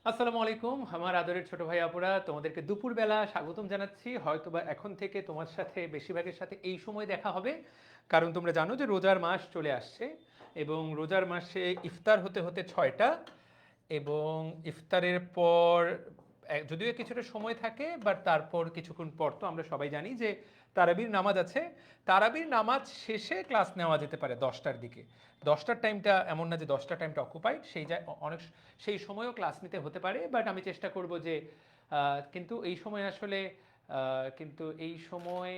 আসসালামু আলাইকুম আমার আদরের ছোট ভাই আপুরা, তোমাদেরকে দুপুরবেলা স্বাগতম জানাচ্ছি। হয়তোবা এখন থেকে তোমার সাথে বেশিরভাগের সাথে এই সময় দেখা হবে, কারণ তোমরা জানো যে রোজার মাস চলে আসছে এবং রোজার মাসে ইফতার হতে হতে 6টা, এবং ইফতারের পর যদিও কিছুটা সময় থাকে, বাট তারপর কিছুক্ষণ পর তো আমরা সবাই জানি যে তারাবির নামাজ আছে। তারাবির নামাজ শেষে ক্লাস নেওয়া যেতে পারে 10টার দিকে। 10টার টাইমটা এমন না যে 10টার টাইমটা অকুপাইড, অনেক সেই সময়ও ক্লাস নিতে হতে পারে, বাট আমি চেষ্টা করব যে কিন্তু এই সময় আসলে কিন্তু এই সময়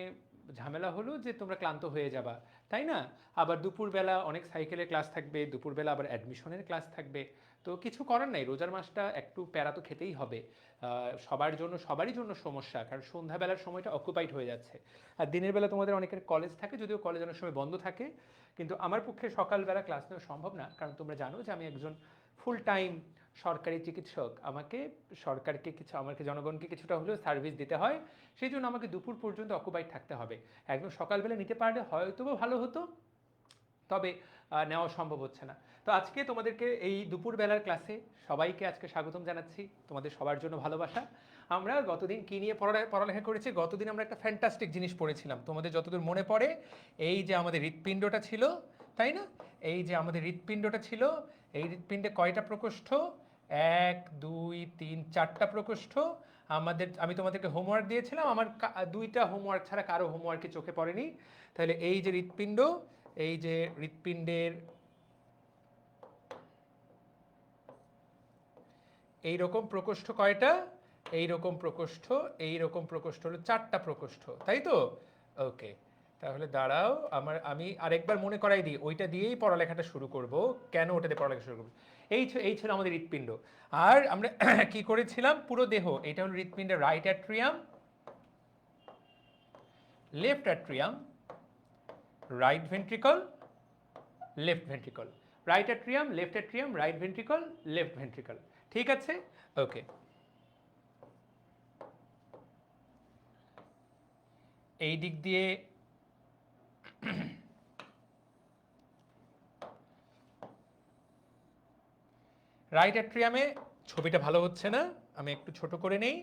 ঝামেলা হলো যে তোমরা ক্লান্ত হয়ে যাবা, তাই না? আবার দুপুরবেলা অনেক সাইকেলের ক্লাস থাকবে, দুপুরবেলা আবার অ্যাডমিশনের ক্লাস থাকবে। তো কিছু করার নাই, রোজার মাসটা একটু প্যারা তো খেতেই হবে। সবারই জন্য সমস্যা, কারণ সন্ধ্যাবেলার সময়টা অকুপাইড হয়ে যাচ্ছে। আর দিনের বেলা তোমাদের অনেকের কলেজ থাকে, যদিও কলেজ অনেক সময় বন্ধ থাকে, কিন্তু আমার পক্ষে সকালবেলা ক্লাস নেওয়া সম্ভব না, কারণ তোমরা জানো যে আমি একজন ফুল টাইম সরকারি চিকিৎসক। আমাকে জনগণকে কিছুটা হলেও সার্ভিস দিতে হয়, সেই জন্য আমাকে দুপুর পর্যন্ত অকুপাইড থাকতে হবে। একদম সকালবেলা নিতে পারলে হয়তো ভালো হতো, তবে নেওয়া সম্ভব হচ্ছে না। তো আজকে তোমাদেরকে এই দুপুরবেলার ক্লাসে সবাইকে আজকে স্বাগতম জানাচ্ছি, তোমাদের সবার জন্য ভালোবাসা। আমরা গতদিন কী নিয়ে পড়ালেখা করেছি? গতদিন আমরা একটা ফ্যান্টাস্টিক জিনিস পড়েছিলাম, তোমাদের যতদূর মনে পড়ে। এই যে আমাদের হৃৎপিণ্ডটা ছিল, তাই না? এই যে আমাদের হৃৎপিণ্ডটা ছিল, এই হৃৎপিণ্ডে কয়টা প্রকোষ্ঠ? 1 2 3 4টা প্রকোষ্ঠ। আমি তোমাদেরকে হোমওয়ার্ক দিয়েছিলাম, আমার 2টা হোমওয়ার্ক ছাড়া কারো হোমওয়ার্কে চোখে পড়েনি। তাহলে এই যে হৃৎপিণ্ড, এই যে হৃৎপিণ্ডের এইরকম প্রকোষ্ঠ কয়টা? এইরকম প্রকোষ্ঠ হলো 4টা প্রকোষ্ঠ, তাই তো? ওকে, তাহলে দাঁড়াও, আমি আরেকবার মনে করাই দিই, ওইটা দিয়েই পড়ালেখাটা শুরু করব। কেন ওটা দিয়ে পড়ালেখা শুরু করব? এই ছিল আমাদের হৃৎপিণ্ড। আর আমরা কি করেছিলাম? পুরো দেহ, এটা হলো হৃৎপিণ্ডের right atrium, left atrium, right ventricle, left ventricle. Right atrium, left atrium, right ventricle, left ventricle. ঠিক আছে? ওকে। এই দিক দিয়ে রাইট অ্যাট্রিয়ামে ছবিটা ভালো হচ্ছে না, আমি একটু ছোট করে নেই।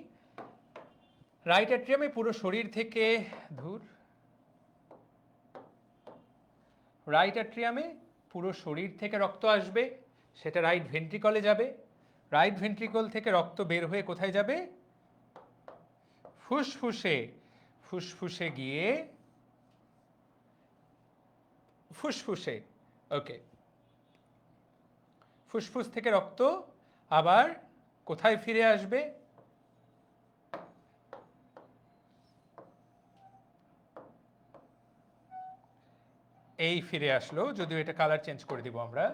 রাইট অ্যাট্রিয়ামে পুরো শরীর থেকে ধুর রাইট অ্যাট্রিয়ামে পুরো শরীর থেকে রক্ত আসবে, সেটা রাইট ভেন্ট্রিকলে যাবে। রাইট ভেন্ট্রিকল থেকে রক্ত বের হয়ে কোথায় যাবে? ফুসফুসে। ফুসফুসে গিয়ে ফুসফুসে, ওকে, ফুসফুস থেকে রক্ত আবার কোথায় ফিরে আসবে? এই ফিরে আসলো, যদিও এটা কালার চেঞ্জ করে দিব আমরা।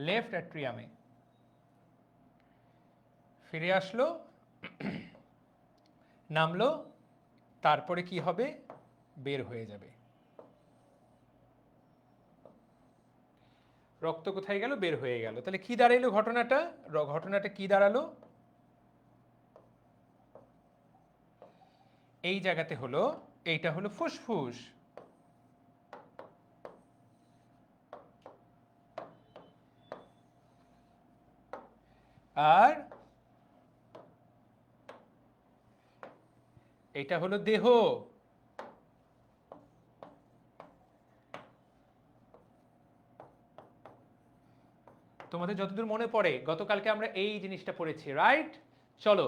লেফট অ্যাট্রিয়ামে ফিরে আসলো, নামলো, তারপরে কি হবে? বের হয়ে যাবে। রক্ত কোথায় গেল? বের হয়ে গেল। তাহলে কি দাঁড়াইলো ঘটনাটা? ঘটনাটা কি দাঁড়ালো? এই জায়গাতে হলো, এইটা হলো ফুসফুস, আর এটা হলো দেহ। তোমাদের যতদূর মনে পড়ে গতকালকে আমরা এই জিনিসটা পড়েছি, রাইট? চলো,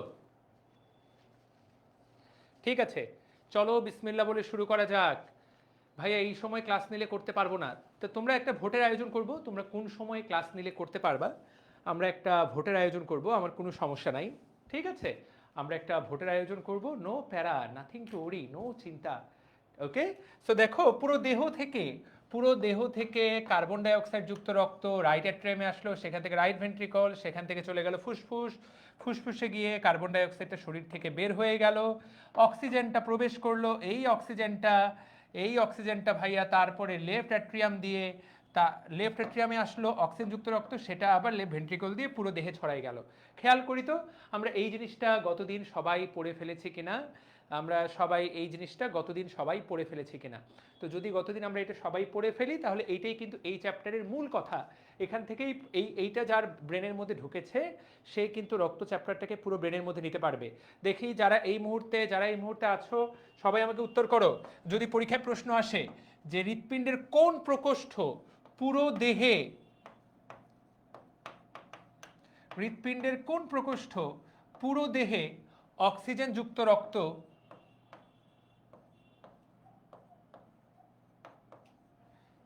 ঠিক আছে, চলো বিসমিল্লাহ বলে শুরু করা যাক। ভাইয়া এই সময় ক্লাস নিলে করতে পারবো না, তো তোমরা একটা ভোটের আয়োজন করব, তোমরা কোন সময় ক্লাস নিলে করতে পারবা। আমরা একটা ভোটের আয়োজন করব, আমার কোনো সমস্যা নাই, ঠিক আছে? আমরা একটা ভোটের আয়োজন করব, নো প্যারা, নাথিং টু ওরি, নো চিন্তা। ওকে, সো দেখো পুরো দেহ থেকে কার্বন ডাই অক্সাইড যুক্ত রক্ত রাইট অ্যাট্রিয়ামে আসলো, সেখান থেকে রাইট ভেন্ট্রিকল, সেখান থেকে চলে গেল ফুসফুস, ফুসফুসে গিয়ে কার্বন ডাই অক্সাইডটা শরীর থেকে বের হয়ে গেল, অক্সিজেনটা প্রবেশ করলো, এই অক্সিজেনটা ভাইয়া তারপরে লেফট অ্যাট্রিয়াম দিয়ে তা লেফট অ্যাট্রিয়ামে আসলো অক্সিজেনযুক্ত রক্ত, সেটা আবার লেফট ভেন্ট্রিকল দিয়ে পুরো দেহে ছড়াই গেল। খেয়াল করি তো আমরা এই জিনিসটা গতদিন সবাই পড়ে ফেলেছি কিনা। আমরা সবাই এই জিনিসটা গতদিন সবাই পড়ে ফেলেছি কিনা। তো যদি গতদিন আমরা এটা সবাই পড়ে ফেলি তাহলে এইটাই কিন্তু এই চ্যাপ্টারের মূল কথা। এখান থেকেই এইটা যার ব্রেনের মধ্যে ঢুকেছে সে কিন্তু রক্ত চ্যাপ্টারটাকে পুরো ব্রেনের মধ্যে নিতে পারবে। দেখি যারা এই মুহূর্তে আছো সবাই আমাকে উত্তর করো। যদি পরীক্ষায় প্রশ্ন আসে যে হৃৎপিণ্ডের কোন প্রকোষ্ঠ পুরো দেহে, হৃৎপিণ্ডের কোন প্রকোষ্ঠ পুরো দেহে অক্সিজেন যুক্ত রক্ত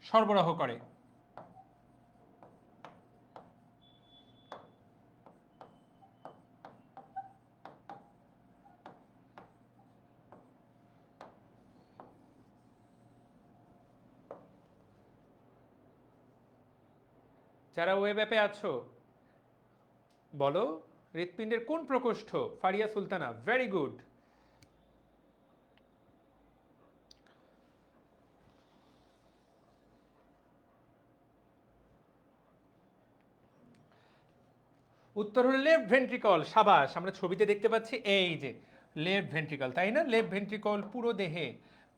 সরবরাহ করে? যারা ওয়েব অ্যাপে আছো বলো হৃৎপিণ্ডের কোন প্রকোষ্ঠ? Faria Sultana, very good. উত্তর হলো লেফট ভেন্ট্রিকল। সাবাস, আমরা ছবিতে দেখতে পাচ্ছি এই যে লেফট ভেন্ট্রিকল, তাই না? লেফট ভেন্ট্রিকল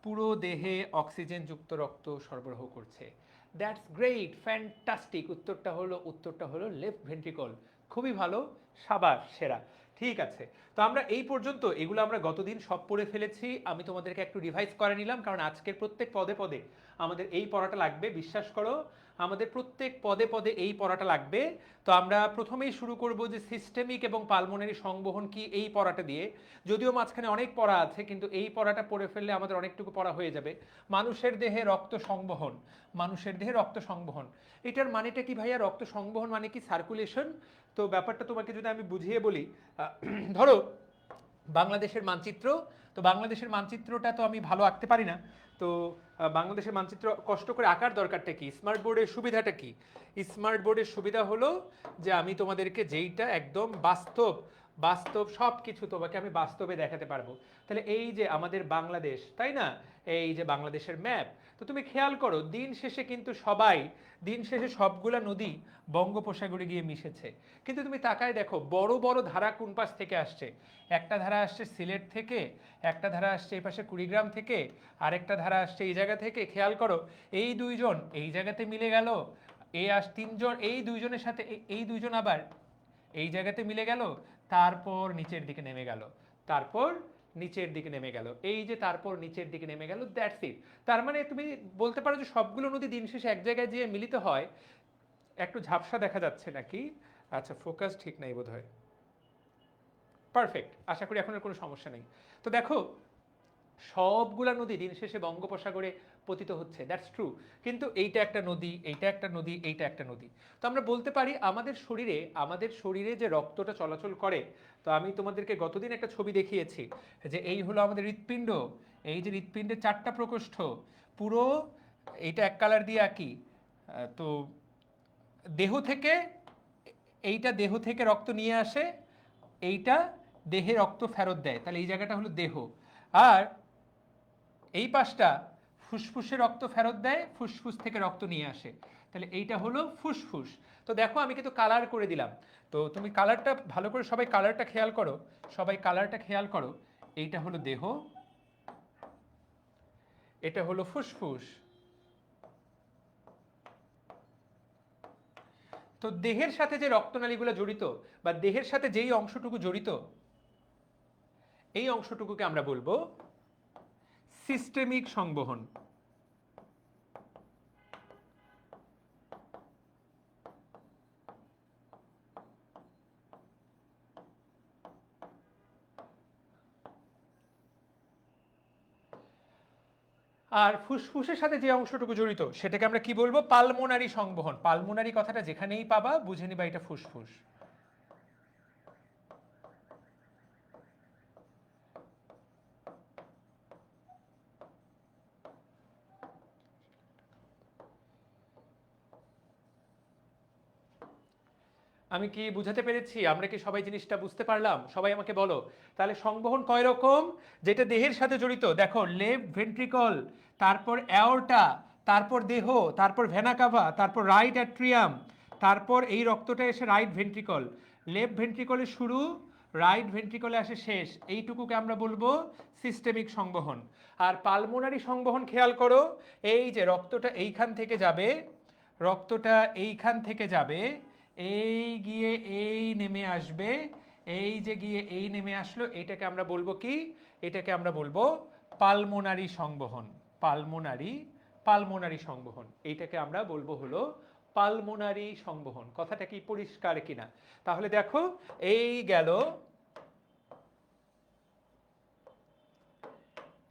পুরো দেহে অক্সিজেন যুক্ত রক্ত সরবরাহ করছে। That's great, fantastic. উত্তরটা হলো লেফট ভেন্ট্রিকল। খুবই ভালো, সাবাস, সেরা। ঠিক আছে, তো আমরা এই পর্যন্ত এগুলো আমরা গতদিন সব পড়ে ফেলেছি। আমি তোমাদেরকে একটু রিভাইজ করে নিলাম কারণ আজকের প্রত্যেক পদে পদে আমাদের এই পড়াটা লাগবে, বিশ্বাস করো আমাদের প্রত্যেক পদে পদে এই পড়াটা লাগবে। তো আমরা প্রথমেই শুরু করব যে সিস্টেমিক এবং পালমোনারি সংবহন কি, এই পড়াটা দিয়ে। যদিও মাঝখানে অনেক পড়া আছে কিন্তু এই পড়াটা পড়ে ফেললে আমাদের অনেকটুকু পড়া হয়ে যাবে। মানুষের দেহে রক্ত সংবহন, এটার মানেটা কি ভাইয়া? রক্ত সংবহন মানে কি সার্কুলেশন। তো ব্যাপারটা তোমাকে যদি আমি বুঝিয়ে বলি, ধরো বাংলাদেশের মানচিত্র, তো বাংলাদেশের মানচিত্রটা তো আমি ভালো আঁকতে পারি না। তো বাংলাদেশের মানচিত্র কষ্ট করে আঁকার দরকারটা কি? স্মার্ট বোর্ডের সুবিধাটা কি? স্মার্ট বোর্ডের সুবিধা হলো যে আমি তোমাদেরকে যেইটা একদম বাস্তব সব কিছু তোমাকে আমি বাস্তবে দেখাতে পারবো। তাহলে এই যে আমাদের বাংলাদেশ, তাই না? এই যে বাংলাদেশের ম্যাপ, তো তুমি খেয়াল করো দিন শেষে সবগুলা নদী বঙ্গোপসাগরে গিয়ে মিশেছে। কিন্তু তুমি তাকায় দেখো বড় বড় ধারা কোন পাশ থেকে আসছে। একটা ধারা আসছে সিলেট থেকে, একটা ধারা আসছে এই পাশে কুড়িগ্রাম থেকে, আরেকটা ধারা আসছে এই জায়গা থেকে। খেয়াল করো এই দুইজন এই জায়গাতে মিলে গেল, তিনজন এই দুইজনের সাথে এই দুইজন আবার এই জায়গাতে মিলে গেল, তারপর নিচের দিকে নেমে গেল, এই যে তারপর নিচের দিকে নেমে গেল, দ্যাটস ইট। তার মানে তুমি বলতে পারো যে সবগুলো নদী দিন শেষে এক জায়গায় যেয়ে মিলিত হয়। একটু ঝাপসা দেখা যাচ্ছে নাকি? আচ্ছা, ফোকাস ঠিক নাই বোধহয়। পারফেক্ট, আশা করি এখন আর কোনো সমস্যা নেই। তো দেখো সবগুলা নদী দিন শেষে বঙ্গোপসাগরে পতিত হচ্ছে, দ্যাটস ট্রু। কিন্তু এইটা একটা নদী, এইটা একটা নদী, এইটা একটা নদী। তো আমরা বলতে পারি আমাদের শরীরে যে রক্তটা চলাচল করে, তো আমি তোমাদেরকে গতদিন একটা ছবি দেখিয়েছি যে এই হলো আমাদের হৃৎপিণ্ড। এই যে হৃৎপিণ্ডের 4টা প্রকোষ্ঠ, পুরো এইটা এক কালার দিয়ে আঁকি। তো দেহ থেকে রক্ত নিয়ে আসে, এইটা দেহে রক্ত ফেরত দেয়, তাহলে এই জায়গাটা হলো দেহ। আর এই পাশটা ফুসফুসে রক্ত ফেরত দেয়, ফুসফুস থেকে রক্ত নিয়ে আসে, তাহলে এইটা হলো ফুসফুস। তো দেখো আমি কিন্তু কালার করে দিলাম। তো তুমি কালারটা ভালো করে সবাই কালারটা খেয়াল করো। এইটা হলো দেহ, এটা হলো ফুসফুস। তো দেহের সাথে যে রক্তনালীগুলো জড়িত বা দেহের সাথে যেই অংশটুকু জড়িত, এই অংশটুকুকে আমরা বলবো সিস্টেমিক সংবহন। আর ফুসফুসের সাথে যে অংশটুকু জড়িত সেটাকে আমরা কি বলবো? পালমোনারি সংবহন। পালমোনারি কথাটা যেখানেই পাবা বুঝে নিবা এটা ফুসফুস। আমি কি বুঝাতে পেরেছি? আমরা কি সবাই জিনিসটা বুঝতে পারলাম? সবাই আমাকে বলো তাহলে সংবহন কয় রকম? যেটা দেহের সাথে জড়িত, দেখো লেফট ভেন্ট্রিকল, তারপর অ্যাওর্টা, তারপর দেহ, তারপর ভেনা কাভা, তারপর রাইট অ্যাট্রিয়াম, তারপর এই রক্তটা এসে রাইট ভেন্ট্রিকল। লেফট ভেন্ট্রিকলের শুরু, রাইট ভেন্ট্রিকলে আসে শেষ, এইটুকুকে আমরা বলবো সিস্টেমিক সংবহন। আর পালমোনারি সংবহন খেয়াল করো, এই যে রক্তটা এইখান থেকে যাবে, রক্তটা এইখান থেকে যাবে, এই গিয়ে এই নেমে আসবে, এই যে গিয়ে এই নেমে আসলো, এটাকে আমরা বলবো কি? এটাকে আমরা বলবো পালমোনারি সংবহন। পালমোনারি পালমোনারি সংবহন, এইটাকে আমরা বলবো হলো পালমোনারি সংবহন। কথাটা কি পরিষ্কার কিনা? তাহলে দেখো, এই গেল,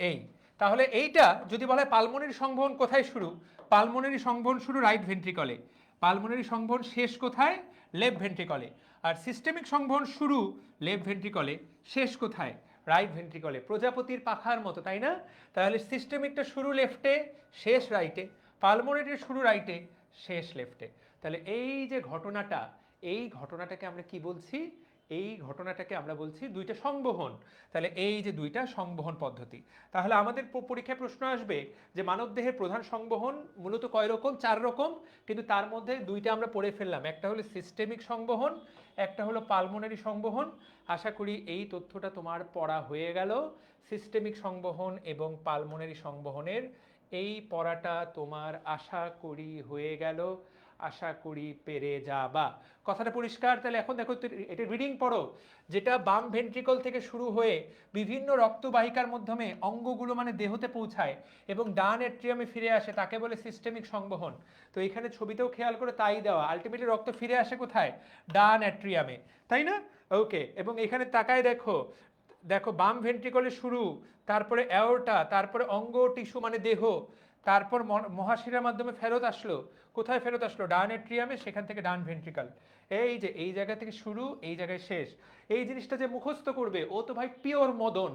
এই, তাহলে এইটা যদি বলা হয় পালমোনারি সংবহন কোথায় শুরু? পালমোনারি সংবহন শুরু রাইট ভেন্ট্রিকলে, পালমোনারি সংবহন শেষ কোথায়? লেফট ভেন্ট্রিকলে। আর সিস্টেমিক সংবহন শুরু লেফট ভেন্ট্রিকলে, শেষ কোথায়? রাইট ভেন্ট্রিকলে। প্রজাপতির পাখার মতো, তাই না? তাহলে সিস্টেমিকটা শুরু লেফটে, শেষ রাইটে, পালমোনারির শুরু রাইটে, শেষ লেফটে। তাহলে এই যে ঘটনাটা, এই ঘটনাটাকে আমরা কি বলছি? এই ঘটনাটাকে আমরা বলছি দুইটা সংবহন। তাহলে এই যে দুইটা সংবহন পদ্ধতি। তাহলে আমাদের পরীক্ষায় প্রশ্ন আসবে যে মানবদেহের প্রধান সংবহন মূলত কয় রকম? 4 রকম, কিন্তু তার মধ্যে দুইটা আমরা পড়ে ফেললাম, একটা হলো সিস্টেমিক সংবহন, একটা হলো পালমোনারি সংবহন। আশা করি এই তথ্যটা তোমার পড়া হয়ে গেল। সিস্টেমিক সংবহন এবং পালমোনারি সংবহনের এই পড়াটা তোমার আশা করি হয়ে গেল, আশা করি পেরে যাবা। কথাটা পরিষ্কার? তাহলে এখন দেখো, এটা রিডিং পড়ো, যেটা বাম ভেন্ট্রিকল থেকে শুরু হয়ে বিভিন্ন রক্তবাহিকার মাধ্যমে অঙ্গগুলো মানে দেহতে পৌঁছায় এবং ডান অ্যাট্রিয়ামে ফিরে আসে, তাকে বলে সিস্টেমিক সংবহন। তো এখানে ছবিতেও খেয়াল করে তাই দেওয়া, আলটিমেটলি রক্ত ফিরে আসে কোথায়? ডান অ্যাট্রিয়ামে, তাই না? ওকে, এবং এখানে তাকায় দেখো, দেখো বাম ভেন্ট্রিকলে শুরু, তারপরে অ্যাওর্টা, তারপরে অঙ্গ টিস্যু মানে দেহ, তারপর মহাশিরার মাধ্যমে ফেরত আসলো, কোথায় ফেরত আসলো? ডান এট্রিয়ামে, সেখান থেকে ডান ভেন্ট্রিকল। এই যে এই জায়গা থেকে শুরু, এই জায়গায় শেষ। এই জিনিসটা যে মুখস্থ করবে, ও তো ভাই পিওর মদন,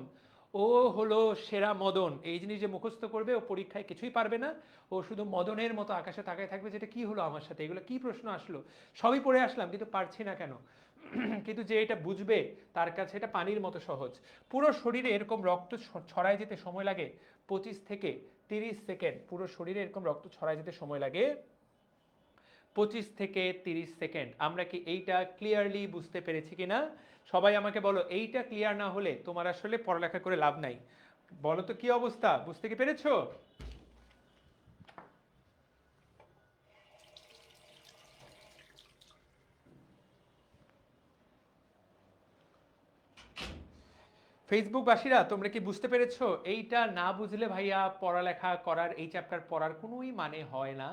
ও হলো সেরা মদন। এই জিনিস যে মুখস্থ করবে, ও পরীক্ষায় কিছুই পারবে না, ও শুধু মদনের মতো আকাশে তাকায় থাকবে, যেটা কি হলো আমার সাথে, এগুলো কি প্রশ্ন আসলো, সবই পড়ে আসলাম কিন্তু পারছি না কেন। কিন্তু যে এটা বুঝবে, তার কাছে এটা পানির মতো সহজ। পুরো শরীরে এরকম রক্ত ছড়ায় যেতে সময় লাগে 25 থেকে 30 সেকেন্ড। পুরো শরীরে এরকম রক্ত ছড়ায় যেতে সময় লাগে 25 থেকে 30 সেকেন্ড। আমরা কি এইটা ক্লিয়ারলি বুঝতে পেরেছি কিনা? সবাই আমাকে বলো, এইটা ক্লিয়ার না হলে তোমার আসলে পড়ালেখা করে লাভ নাই। বলো তো কি অবস্থা, বুঝতে কি পেরেছো? ফেসবুকবাসীরা তোমরা কি বুঝতে পেরেছো? এইটা না বুঝলে ভাইয়া পড়ালেখা করার, এই চ্যাপ্টার পড়ার কোনোই মানে হয় না,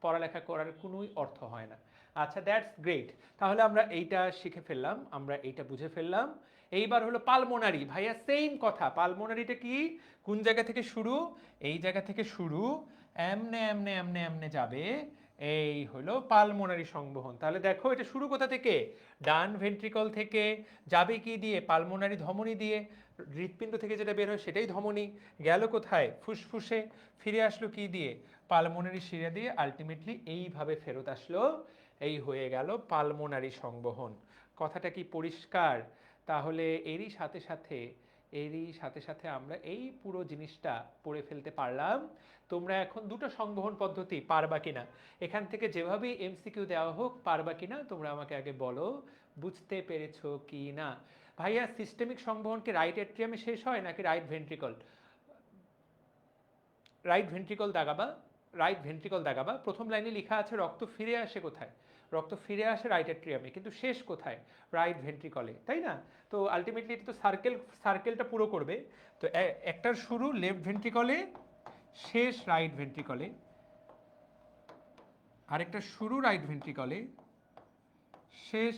পড়ালেখা করার কোনোই অর্থ হয় না। আচ্ছা, দ্যাটস গ্রেট। তাহলে আমরা এইটা শিখে ফেললাম, আমরা এইটা বুঝে ফেললাম। এইবার হলো পালমোনারি। ভাইয়া সেম কথা, পালমোনারিটা কি? কোন জায়গা থেকে শুরু? এই জায়গা থেকে শুরু, এমনে এমনে এমনে এমনে যাবে, এই হলো পালমোনারি সংবহন। তাহলে দেখো, এটা শুরু কোথা থেকে? ডান ভেন্ট্রিকল থেকে, যাবে কি দিয়ে? পালমোনারি ধমনী দিয়ে। হৃৎপিণ্ড থেকে যেটা বের হয় সেটাই ধমনী, গেল কোথায়? ফুসফুসে, ফিরে আসলো কি দিয়ে? পালমোনারি শিরা দিয়ে, আলটিমেটলি এইভাবে ফেরত আসলো, এই হয়ে গেল পালমোনারি সংবহন। কথাটা কি পরিষ্কার? তাহলে এরই সাথে সাথে আমরা এই পুরো জিনিসটা পড়ে ফেলতে পারলাম। তোমরা এখন দুটো সংবহন পদ্ধতি পারবা কিনা, এখান থেকে যেভাবেই এমসিকিউ দেওয়া হোক পারবা কিনা তোমরা আমাকে আগে বলো, বুঝতে পেরেছো কি না? ভাইয়া সিস্টেমিক সংবহন কি রাইট এট্রিয়ামে শেষ হয় নাকি রাইট ভেন্ট্রিকল? রাইট ভেন্ট্রিকল দাগাবা, রাইট ভেন্ট্রিকল দাগাবা। প্রথম লাইনে লেখা আছে রক্ত ফিরে আসে কোথায়? রক্ত ফিরে আসে রাইট এট্রিয়ামে, কিন্তু শেষ কোথায়? রাইট ভেন্ট্রিকলে, তাই না? তো আলটিমেটলি এটা তো সার্কেলটা পুরো করবে। তো একটার শুরু লেফট ভেন্ট্রিকলে, শেষ রাইট ভেন্ট্রিকলে, আরেকটা শুরু রাইট ভেন্ট্রিকলে, শেষ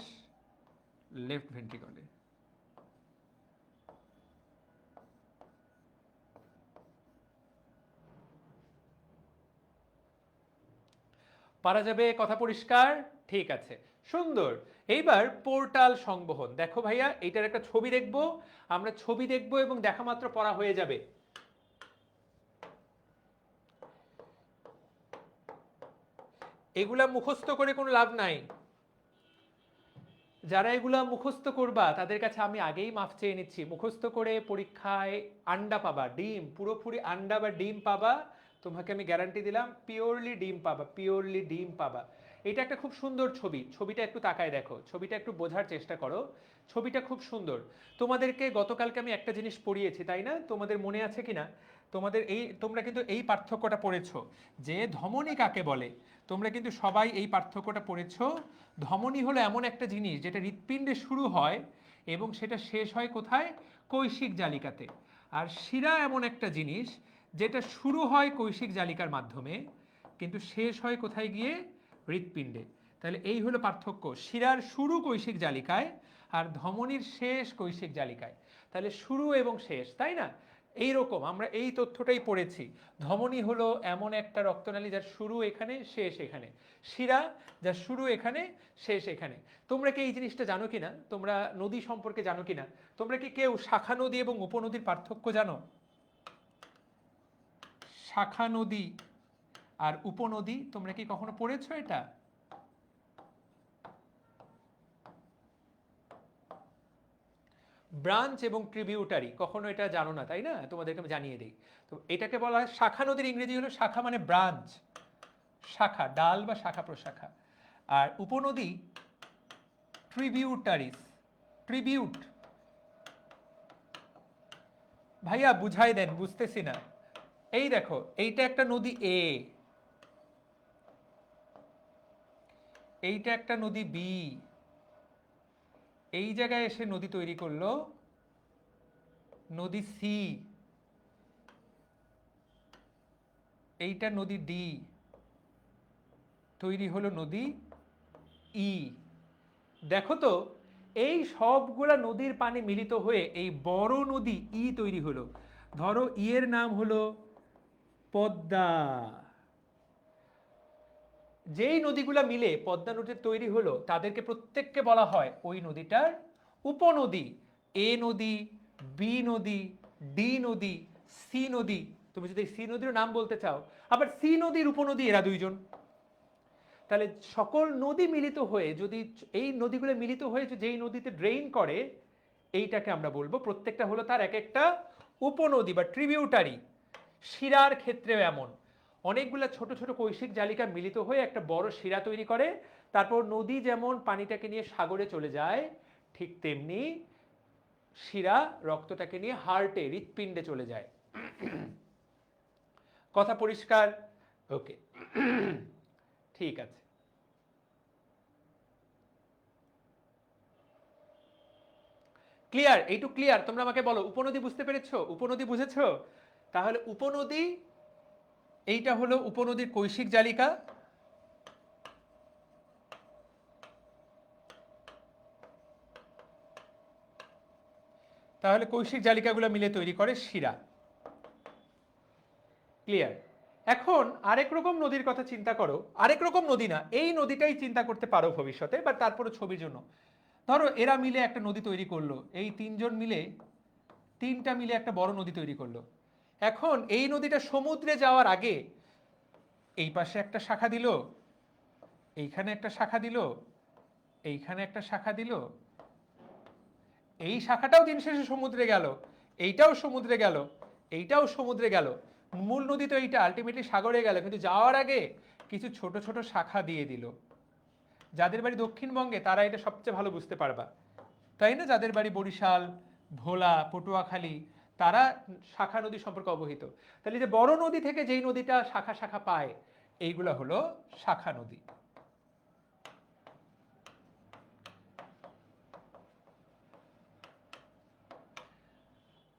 লেফট ভেন্ট্রিকলে। পারা যাবে? কথা পরিষ্কার? ঠিক আছে, সুন্দর। এইবার পোর্টাল সংবহন দেখো ভাইয়া, এইটার একটা ছবি দেখব, আমরা ছবি দেখব এবং দেখা মাত্র পড়া হয়ে যাবে। এগুলা মুখস্থ করে কোনো লাভ নাই। যারা এগুলা মুখস্থ করবা তাদের কাছে আমি আগেই মাফ চেয়ে নিচ্ছি। মুখস্থ করে পরীক্ষায় আন্ডা পাবা, ডিম, পুরোপুরি আন্ডা বা ডিম পাবা, তোমাকে আমি গ্যারান্টি দিলাম, পিওরলি ডিম পাবা, পিওরলি ডিম পাবা। এটা একটা খুব সুন্দর ছবি, ছবিটা একটু তাকায় দেখো, ছবিটা একটু বোঝার চেষ্টা করো, ছবিটা খুব সুন্দর। তোমাদেরকে গতকালকে আমি একটা জিনিস পড়িয়েছি তাই না, তোমাদের মনে আছে কিনা? তোমরা কিন্তু এই পার্থক্যটা পড়েছো যে ধমনী কাকে বলে। তোমরা কিন্তু সবাই এই পার্থক্যটা পড়েছো। ধমনী হলো এমন একটা জিনিস যেটা হৃৎপিণ্ডে শুরু হয় এবং সেটা শেষ হয় কোথায়? কৈশিক জালিকাতে। আর শিরা এমন একটা জিনিস যেটা শুরু হয় কৈশিক জালিকার মাধ্যমে কিন্তু শেষ হয় কোথায় গিয়ে? হৃৎপিণ্ডে। তাহলে এই হলো পার্থক্য, শিরার শুরু কৈশিক জালিকায় আর ধমনীর শেষ কৈশিক জালিকায়। তাহলে শুরু এবং শেষ, তাই না? এইরকম আমরা এই তথ্যটাই পড়েছি। ধমনী হলো এমন একটা রক্তনালী যার শুরু এখানে, শেষ এখানে। শিরা যার শুরু এখানে, শেষ এখানে। তোমরা কি এই জিনিসটা জানো কিনা? তোমরা নদী সম্পর্কে জানো কিনা? তোমরা কি কেউ শাখা নদী এবং উপনদীর পার্থক্য জানো? শাখা নদী আর উপনদী তোমরা কি কখনো পড়েছো এটা? ব্রাঞ্চ এবং ট্রিবিউটারি কখনো এটা জানো না তাই না? তোমাদেরকে আমি জানিয়ে দিই। তো এটাকে বলা হয় শাখা নদীর ইংরেজি হলো শাখা, মানে ব্রাঞ্চ, শাখা, ডাল বা শাখা প্রশাখা। আর উপনদী ট্রিবিউটারিস, ট্রিবিউট। ভাইয়া বুঝাই দেন, বুঝতেছি না। এই দেখো, এইটা একটা নদী এ, এইটা একটা নদী বি, এই জায়গায় এসে নদী তৈরি করলো নদী সি, এইটা নদী ডি, তৈরি হলো নদী ই। দেখো তো, এই সবগুলা নদীর পানি মিলিত হয়ে এই বড় নদী ই তৈরি হলো। ধরো ই এর নাম হলো পদ্মা। যেই নদীগুলা মিলে পদ্মা নদী তৈরি হলো তাদেরকে প্রত্যেককে বলা হয় ওই নদীটার উপনদী। এ নদী, বি নদী, ডি নদী, সি নদী। তুমি যদি সি নদীর নাম বলতে চাও, আবার সি নদীর উপনদী এরা দুইজন। তাহলে সকল নদী মিলিত হয়ে যদি এই নদীগুলো মিলিত হয়ে যেই নদীতে ড্রেইন করে, এইটাকে আমরা বলবো প্রত্যেকটা হলো তার এক একটা উপনদী বা ট্রিবিউটারি। শিরার ক্ষেত্রেও এমন, অনেকগুলো ছোট ছোট কৈশিক জালিকা মিলিত হয়ে একটা বড় শিরা তৈরি করে। তারপর নদী যেমন পানিটাকে নিয়ে সাগরে চলে যায়, ঠিক তেমনি শিরা রক্তটাকে নিয়ে হার্টে, হৃৎপিণ্ডে চলে যায়। কথা পরিষ্কার? ওকে, ঠিক আছে। ক্লিয়ার? এইটুকু ক্লিয়ার? তোমরা আমাকে বলো, উপনদী বুঝতে পেরেছো? উপনদী বুঝেছো? তাহলে উপনদী, এইটা হলো উপনদীর কৈশিক জালিকা। তাহলে কৈশিক জালিকাগুলো মিলে তৈরি করে শিরা। ক্লিয়ার? এখন আরেক রকম নদীর কথা চিন্তা করো, আরেক রকম নদী না, এই নদীটাই চিন্তা করতে পারো ভবিষ্যতে, বা তারপরে ছবির জন্য। ধরো এরা মিলে একটা নদী তৈরি করলো, এই তিনজন মিলে, তিনটা মিলে একটা বড় নদী তৈরি করলো। এখন এই নদীটা সমুদ্রে যাওয়ার আগে এই পাশে একটা শাখা দিল, এইখানে একটা শাখা দিল, এইখানে একটা শাখা দিল, এই শাখাটাও দিন শেষে সমুদ্রে গেল, এইটাও সমুদ্রে গেল, এইটাও সমুদ্রে গেল। মূল নদী তো এইটা, আলটিমেটলি সাগরে গেল, কিন্তু যাওয়ার আগে কিছু ছোট ছোট শাখা দিয়ে দিল। যাদের বাড়ি দক্ষিণবঙ্গে তারা এটা সবচেয়ে ভালো বুঝতে পারবা, তাই না? যাদের বাড়ি বরিশাল, ভোলা, পটুয়াখালী, তারা শাখা নদী সম্পর্কে অবহিত। তাহলে যে বড় নদী থেকে যেই নদীটা শাখা শাখা পায়, এইগুলো হলো শাখা নদী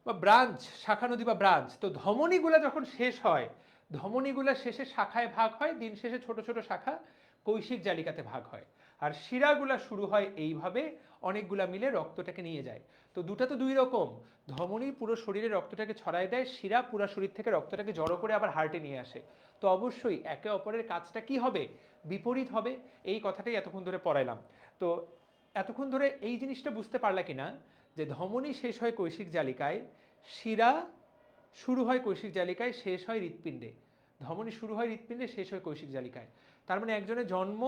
বা ব্রাঞ্চ। শাখা নদী বা ব্রাঞ্চ। তো ধমনীগুলা যখন শেষ হয়, ধমনীগুলা শেষে শাখায় ভাগ হয়, দিন শেষে ছোট ছোট শাখা কৈশিক জালিকাতে ভাগ হয়। আর শিরাগুলা শুরু হয় এইভাবে, অনেকগুলা মিলে রক্তটাকে নিয়ে যায়। তো দুটা তো দুই রকম, ধমনী পুরো শরীরে রক্তটাকে ছড়ায় দেয়, শিরা পুরো শরীর থেকে রক্তটাকে জড়ো করে আবার হার্টে নিয়ে আসে। তো অবশ্যই একে অপরের কাজটা কি হবে? বিপরীত হবে। এই কথাটাই এতক্ষণ ধরে পড়াইলাম। তো এতক্ষণ ধরে এই জিনিসটা বুঝতে পারলা কিনা যে ধমনী শেষ হয় কৈশিক জালিকায়, শিরা শুরু হয় কৈশিক জালিকায়, শেষ হয় হৃৎপিণ্ডে। ধমনী শুরু হয় হৃৎপিণ্ডে, শেষ হয় কৈশিক জালিকায়। তার মানে একজনের জন্ম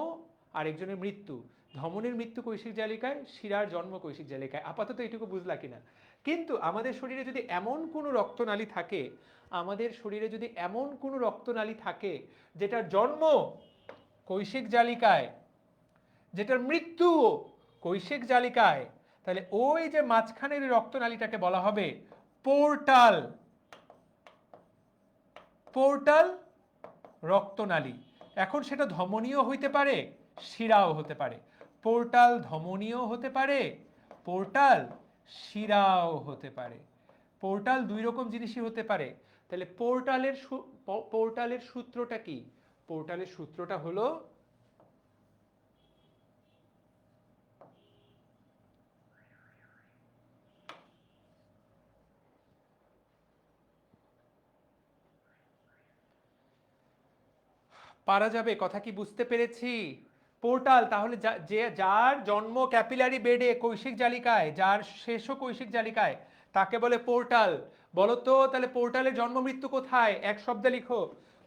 আর একজনের মৃত্যু। ধমনীর মৃত্যু কৈশিক জালিকায়, শিরার জন্ম কৈশিক জালিকায়। আপাতত এইটুকু বুঝলা কিনা? কিন্তু আমাদের শরীরে যদি এমন কোনো রক্তনালী থাকে, আমাদের শরীরে যদি এমন কোনো রক্তনালী থাকে যেটার জন্ম কৈশিক জালিকায়, যেটার মৃত্যু কৈশিক জালিকায়, তাহলে ওই যে মাঝখানের রক্তনালীটাকে বলা হবে পোর্টাল, পোর্টাল রক্তনালী। এখন সেটা ধমনীয় হইতে পারে, শিরাও হতে পারে। পোর্টাল ধমনীয় হতে পারে, পোর্টাল শিরাও হতে পারে। পোর্টাল দুই রকম জিনিসই হতে পারে। তাহলে পোর্টালের সূত্রটা কি? পোর্টালের সূত্রটা হলো পারা যাবে, কথা কি বুঝতে পেরেছি? পোর্টাল তাহলে যে যার জন্ম ক্যাপিলারি বেডে কৈশিক জালিকায়, যার শেষও কৈশিক জালিকায়, তাকে বলে পোর্টাল। বলো তো তাহলে পোর্টালের জন্ম মৃত্যু কোথায়? এক শব্দে লিখো।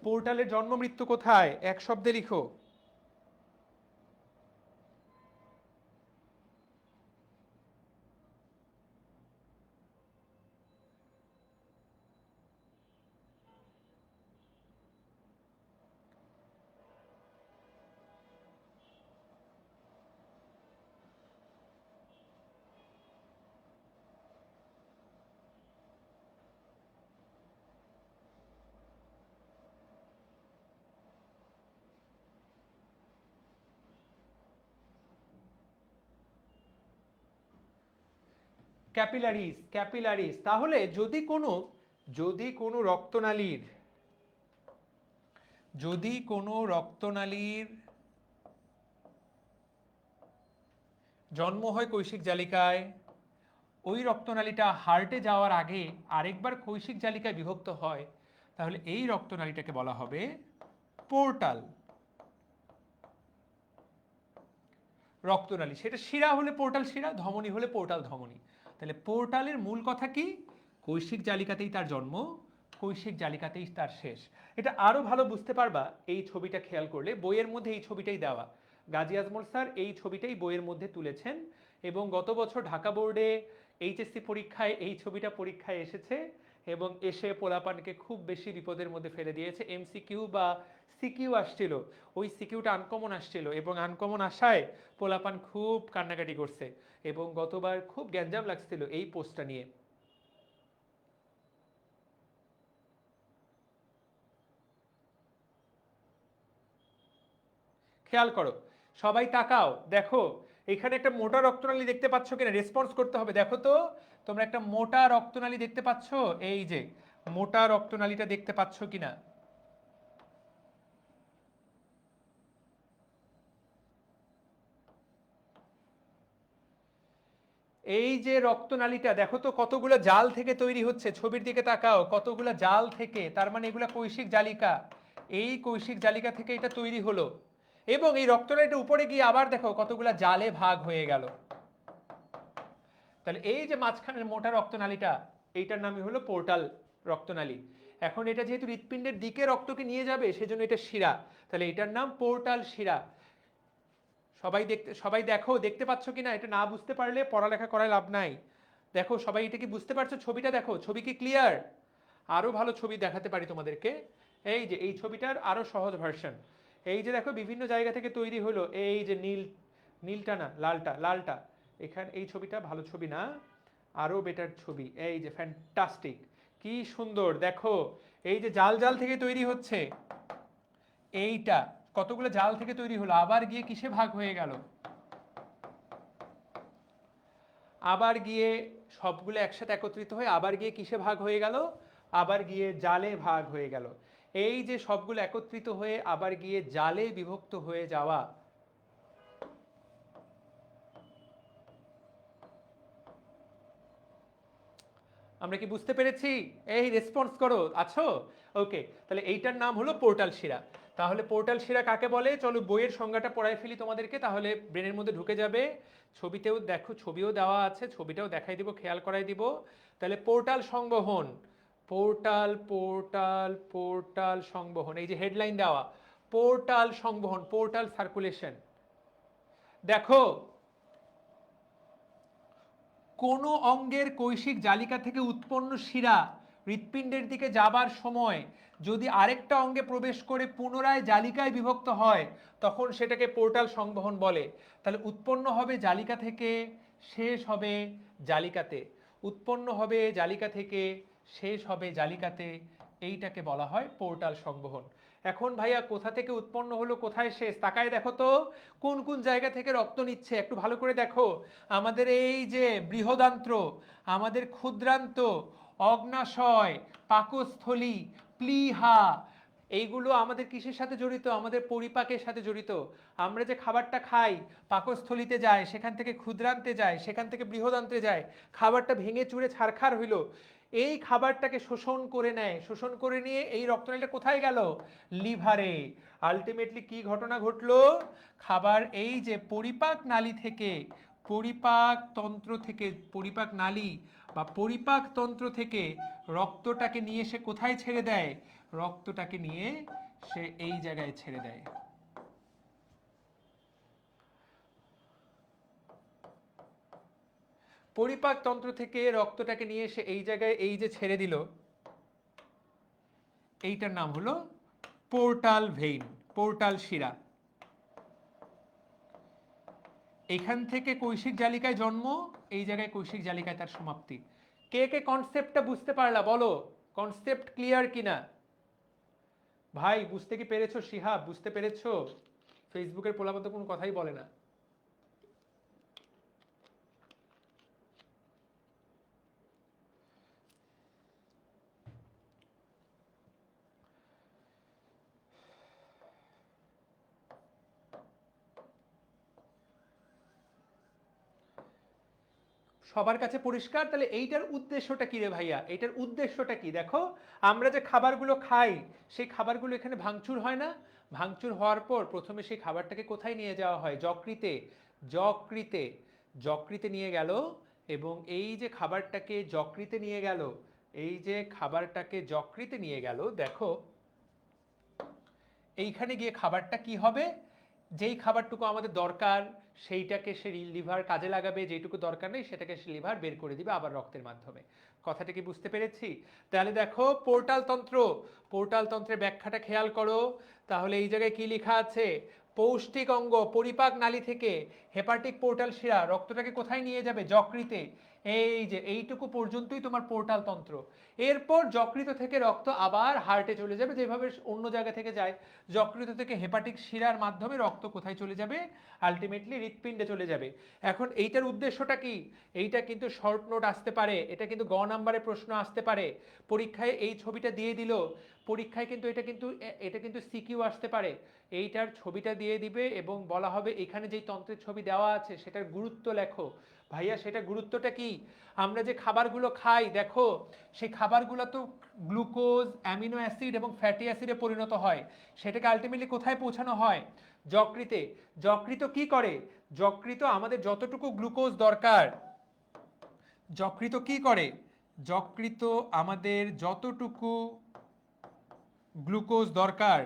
পোর্টালের জন্ম মৃত্যু কোথায়? এক শব্দে লিখো। Capillaries, capillaries. তাহলে যদি কোনো রক্তনালীর, যদি কোনো রক্তনালীর জন্ম হয় কৈশিক জালিকায়, ওই রক্তনালীটা হার্টে যাওয়ার আগে আরেকবার কৈশিক জালিকায় বিভক্ত হয়, তাহলে এই রক্তনালীটাকে বলা হবে পোর্টাল রক্তনালী। সেটা শিরা হলে পোর্টাল শিরা, ধমনী হলে পোর্টাল ধমনী। তাহলে পোর্টালের মূল কথা কি? কৈশিক জালিকাতেই তার জন্ম, কৈশিক জালিকাতেই তার শেষ। এটা আরো ভালো বুঝতে পারবা এই ছবিটা খেয়াল করলে। বইয়ের মধ্যে এই ছবিটাই দেওয়া, গাজী আজমল স্যার এই ছবিটাই বইয়ের মধ্যে তুলেছেন, এবং গত বছর ঢাকা বোর্ডে এইচএসসি পরীক্ষায় এই ছবিটা পরীক্ষায় এসেছে, এবং এসে পোলাপানকে খুব বেশি বিপদের মধ্যে ফেলে দিয়েছে। এমসিকিউ বা সিকিউ আসছিল, ওই সিকিউটা আনকমন আসছিল, এবং আনকমন আসায় পোলাপান খুব কান্নাকাটি করছে, এবং গতবার খুব গ্যাঞ্জাম লাগছিল এই পোস্টটা নিয়ে। খেয়াল করো, সবাই তাকাও, দেখো এখানে একটা মোটা রক্তনালী দেখতে পাচ্ছ কিনা? রেসপন্স করতে হবে। দেখো তো তোমরা একটা মোটা রক্তনালী দেখতে পাচ্ছ? এই যে মোটা রক্তনালীটা দেখতে পাচ্ছ কিনা? এই যে রক্তনালীটা দেখো তো কতগুলো জাল থেকে তৈরি হচ্ছে, ছবির দিকে তাকাও, কতগুলো জাল থেকে, তার মানে এগুলা কৈশিক জালিকা। এই কৈশিক জালিকা থেকে এটা তৈরি হলো, এবং এই রক্তনালীটা উপরে গিয়ে আবার দেখো কতগুলো জালে ভাগ হয়ে গেল। তাহলে এই যে মাঝখানের মোটা রক্তনালীটা, এইটার নামই হলো পোর্টাল রক্তনালী। এখন এটা যেহেতু হৃৎপিণ্ডের দিকে রক্তকে নিয়ে যাবে, সেজন্য এটা শিরা, তাহলে এটার নাম পোর্টাল শিরা। সবাই দেখো, দেখতে পাচ্ছ কিনা? এটা না বুঝতে পারলে পড়ালেখা করায় লাভ নাই। দেখো সবাই এটা কি বুঝতে পারছো? ছবিটা দেখো, ছবি কি ক্লিয়ার? আরো ভালো ছবি দেখাতে পারি তোমাদেরকে। এই যে এই ছবিটার আরো সহজ ভার্সন। এই যে দেখো বিভিন্ন জায়গা থেকে তৈরি হলো, এই যে নীলটা না, লালটা, লালটা। এখানে এই ছবিটা ভালো ছবি না, আরো বেটার ছবি। এই যে ফ্যান্টাস্টিক, কি সুন্দর দেখো। এই যে জাল জাল থেকে তৈরি হচ্ছে, এইটা কতগুলো জাল থেকে তৈরি হলো, আবার গিয়ে কিসে ভাগ হয়ে গেল? আবার গিয়ে সবগুলো একসাথে একত্রিত হয়ে আবার গিয়ে কিসে ভাগ হয়ে গেল? আবার গিয়ে জালে ভাগ হয়ে গেল। এই যে সবগুলো একত্রিত হয়ে আবার গিয়ে জালে বিভক্ত হয়ে যাওয়া, আমরা কি বুঝতে পেরেছি? এই রেসপন্স করো, আছো? ওকে, তাহলে এইটার নাম হলো পোর্টাল শিরা। তাহলে পোর্টাল শিরা কাকে বলে? চলো বইয়ের সংজ্ঞাটা পড়াই ফেলি তোমাদেরকে, তাহলে ব্রেনের মধ্যে ঢুকে যাবে। ছবিতেও দেখো, ছবিও দেওয়া আছে, ছবিটাও দেখাই দিব, খেয়াল করাই দিব। তাহলে পোর্টাল সংবহন, পোর্টাল পোর্টাল পোর্টাল সংবহন, এই যে হেডলাইন দেওয়া, পোর্টাল সংবহন, পোর্টাল সার্কুলেশন। দেখো কোন অঙ্গের কৈশিক জালিকা থেকে উৎপন্ন শিরা হৃৎপিণ্ডের দিকে যাবার সময় যদি আরেকটা অঙ্গে প্রবেশ করে পুনরায় জালিকায় বিভক্ত হয় তখন সেটাকে পোর্টাল সংবহন বলে। তাহলে উৎপন্ন হবে জালিকা থেকে, শেষ হবে জালিকাতে, উৎপন্ন হবে জালিকা থেকে, শেষ হবে জালিকাতে, এইটাকে বলা হয় পোর্টাল সংবহন। এখন ভাইয়া কোথা থেকে উৎপন্ন হলো কোথায় শেষ তাকায় দেখো তো, কোন কোন জায়গা থেকে রক্ত নিচ্ছে একটু ভালো করে দেখো। আমাদের এই যে বৃহদান্ত্র, আমাদের ক্ষুদ্রান্ত, অগ্নাশয়, পাকস্থলী, প্লীহা, এইগুলো আমাদের কিসের সাথে জড়িত? আমাদের পরিপাকের সাথে জড়িত। আমরা যে খাবারটা খাই পাকস্থলীতে যায়, সেখান থেকে ক্ষুদ্রান্তে যায়, সেখান থেকে বৃহদান্তে যায়, খাবারটা ভেঙে চুরে ছারখার হইলো, এই খাবারটাকে শোষণ করে নেয়, শোষণ করে নিয়ে এই রক্তনালীটা কোথায় গেল? লিভারে। আলটিমেটলি কি ঘটনা ঘটলো? খাবার এই যে পরিপাক নালী থেকে, পরিপাক তন্ত্র থেকে, পরিপাক নালী বা পরিপাক তন্ত্র থেকে রক্তটাকে নিয়ে সে কোথায় ছেড়ে দেয়? রক্তটাকে নিয়ে সে এই জায়গায় ছেড়ে দেয়। পরিপাক তন্ত্র থেকে রক্তটাকে নিয়ে সে এই জায়গায় এই যে ছেড়ে দিল, এইটার নাম হলো পোর্টাল ভেইন, পোর্টাল শিরা। এখান থেকে কৈশিক জালিকায় জন্ম, এই জায়গায় কৈশিক জালিকায় তার সমাপ্তি। কে কে কনসেপ্টটা বুঝতে পারলা বলো? কনসেপ্ট ক্লিয়ার কিনা? ভাই বুঝতে কি পেরেছো? শিহাব বুঝতে পেরেছো? ফেসবুকের পোলাপান তো কোনো কথাই বলে না। সবার কাছে পরিষ্কার? তাহলে এইটার উদ্দেশ্যটা কি রে ভাইয়া? এইটার উদ্দেশ্যটা কি দেখো, আমরা যে খাবারগুলো খাই সেই খাবারগুলো এখানে ভাঙচুর হয় না? ভাঙচুর হওয়ার পর প্রথমে সেই খাবারটাকে কোথায় নিয়ে যাওয়া হয়? যকৃতে। যকৃতে, যকৃতে নিয়ে গেল, এবং এই যে খাবারটাকে যকৃতে নিয়ে গেল, এই যে খাবারটাকে যকৃতে নিয়ে গেল, দেখো এইখানে গিয়ে খাবারটা কি হবে? যেই খাবারটুকু আমাদের দরকার সেইটাকে সে লিভার কাজে লাগাবে, যেটুকু দরকার নেই সেটাকে সে লিভার বের করে দিবে আবার রক্তের মাধ্যমে। কথাটা কি বুঝতে পেরেছি? তাহলে দেখো পোর্টাল তন্ত্র, পোর্টাল তন্ত্রের ব্যাখ্যাটা খেয়াল করো। তাহলে এই জায়গায় কি লেখা আছে? পৌষ্টিক অঙ্গ পরিপাক নালী থেকে হেপাটিক পোর্টাল শিরা রক্তটাকে কোথায় নিয়ে যাবে? যকৃতে। এই যে এইটুকু পর্যন্তই তোমার পোর্টাল তন্ত্র। এরপর যকৃত থেকে রক্ত আবার হার্টে চলে যাবে, যেভাবে অন্য জায়গা থেকে যায়। যকৃত থেকে হেপাটিক শিরার মাধ্যমে রক্ত কোথায় চলে যাবে? আলটিমেটলি হৃৎপিণ্ডে চলে যাবে। এখন এইটার উদ্দেশ্যটা কি? এইটা কিন্তু শর্ট নোট আসতে পারে, এটা কিন্তু গ নাম্বারে প্রশ্ন আসতে পারে। পরীক্ষায় এই ছবিটা দিয়ে দিল, পরীক্ষায় কিন্তু এটা কিন্তু সিকিউ আসতে পারে। এইটার ছবিটা দিয়ে দিবে এবং বলা হবে এখানে যেই তন্ত্রের ছবি দেওয়া আছে সেটার গুরুত্ব লেখো। ভাইয়া সেটা গুরুত্বটা কি? আমরা যে খাবারগুলো খাই দেখো, সেই খাবারগুলো তো গ্লুকোজ, অ্যামিনো অ্যাসিড এবং ফ্যাটি অ্যাসিডে পরিণত হয়। সেটাকে আলটিমেটলি কোথায় পৌঁছানো হয়? যকৃতে। যকৃত কি করে? যকৃত আমাদের যতটুকু গ্লুকোজ দরকার, যকৃত কি করে? যকৃত আমাদের যতটুকু গ্লুকোজ দরকার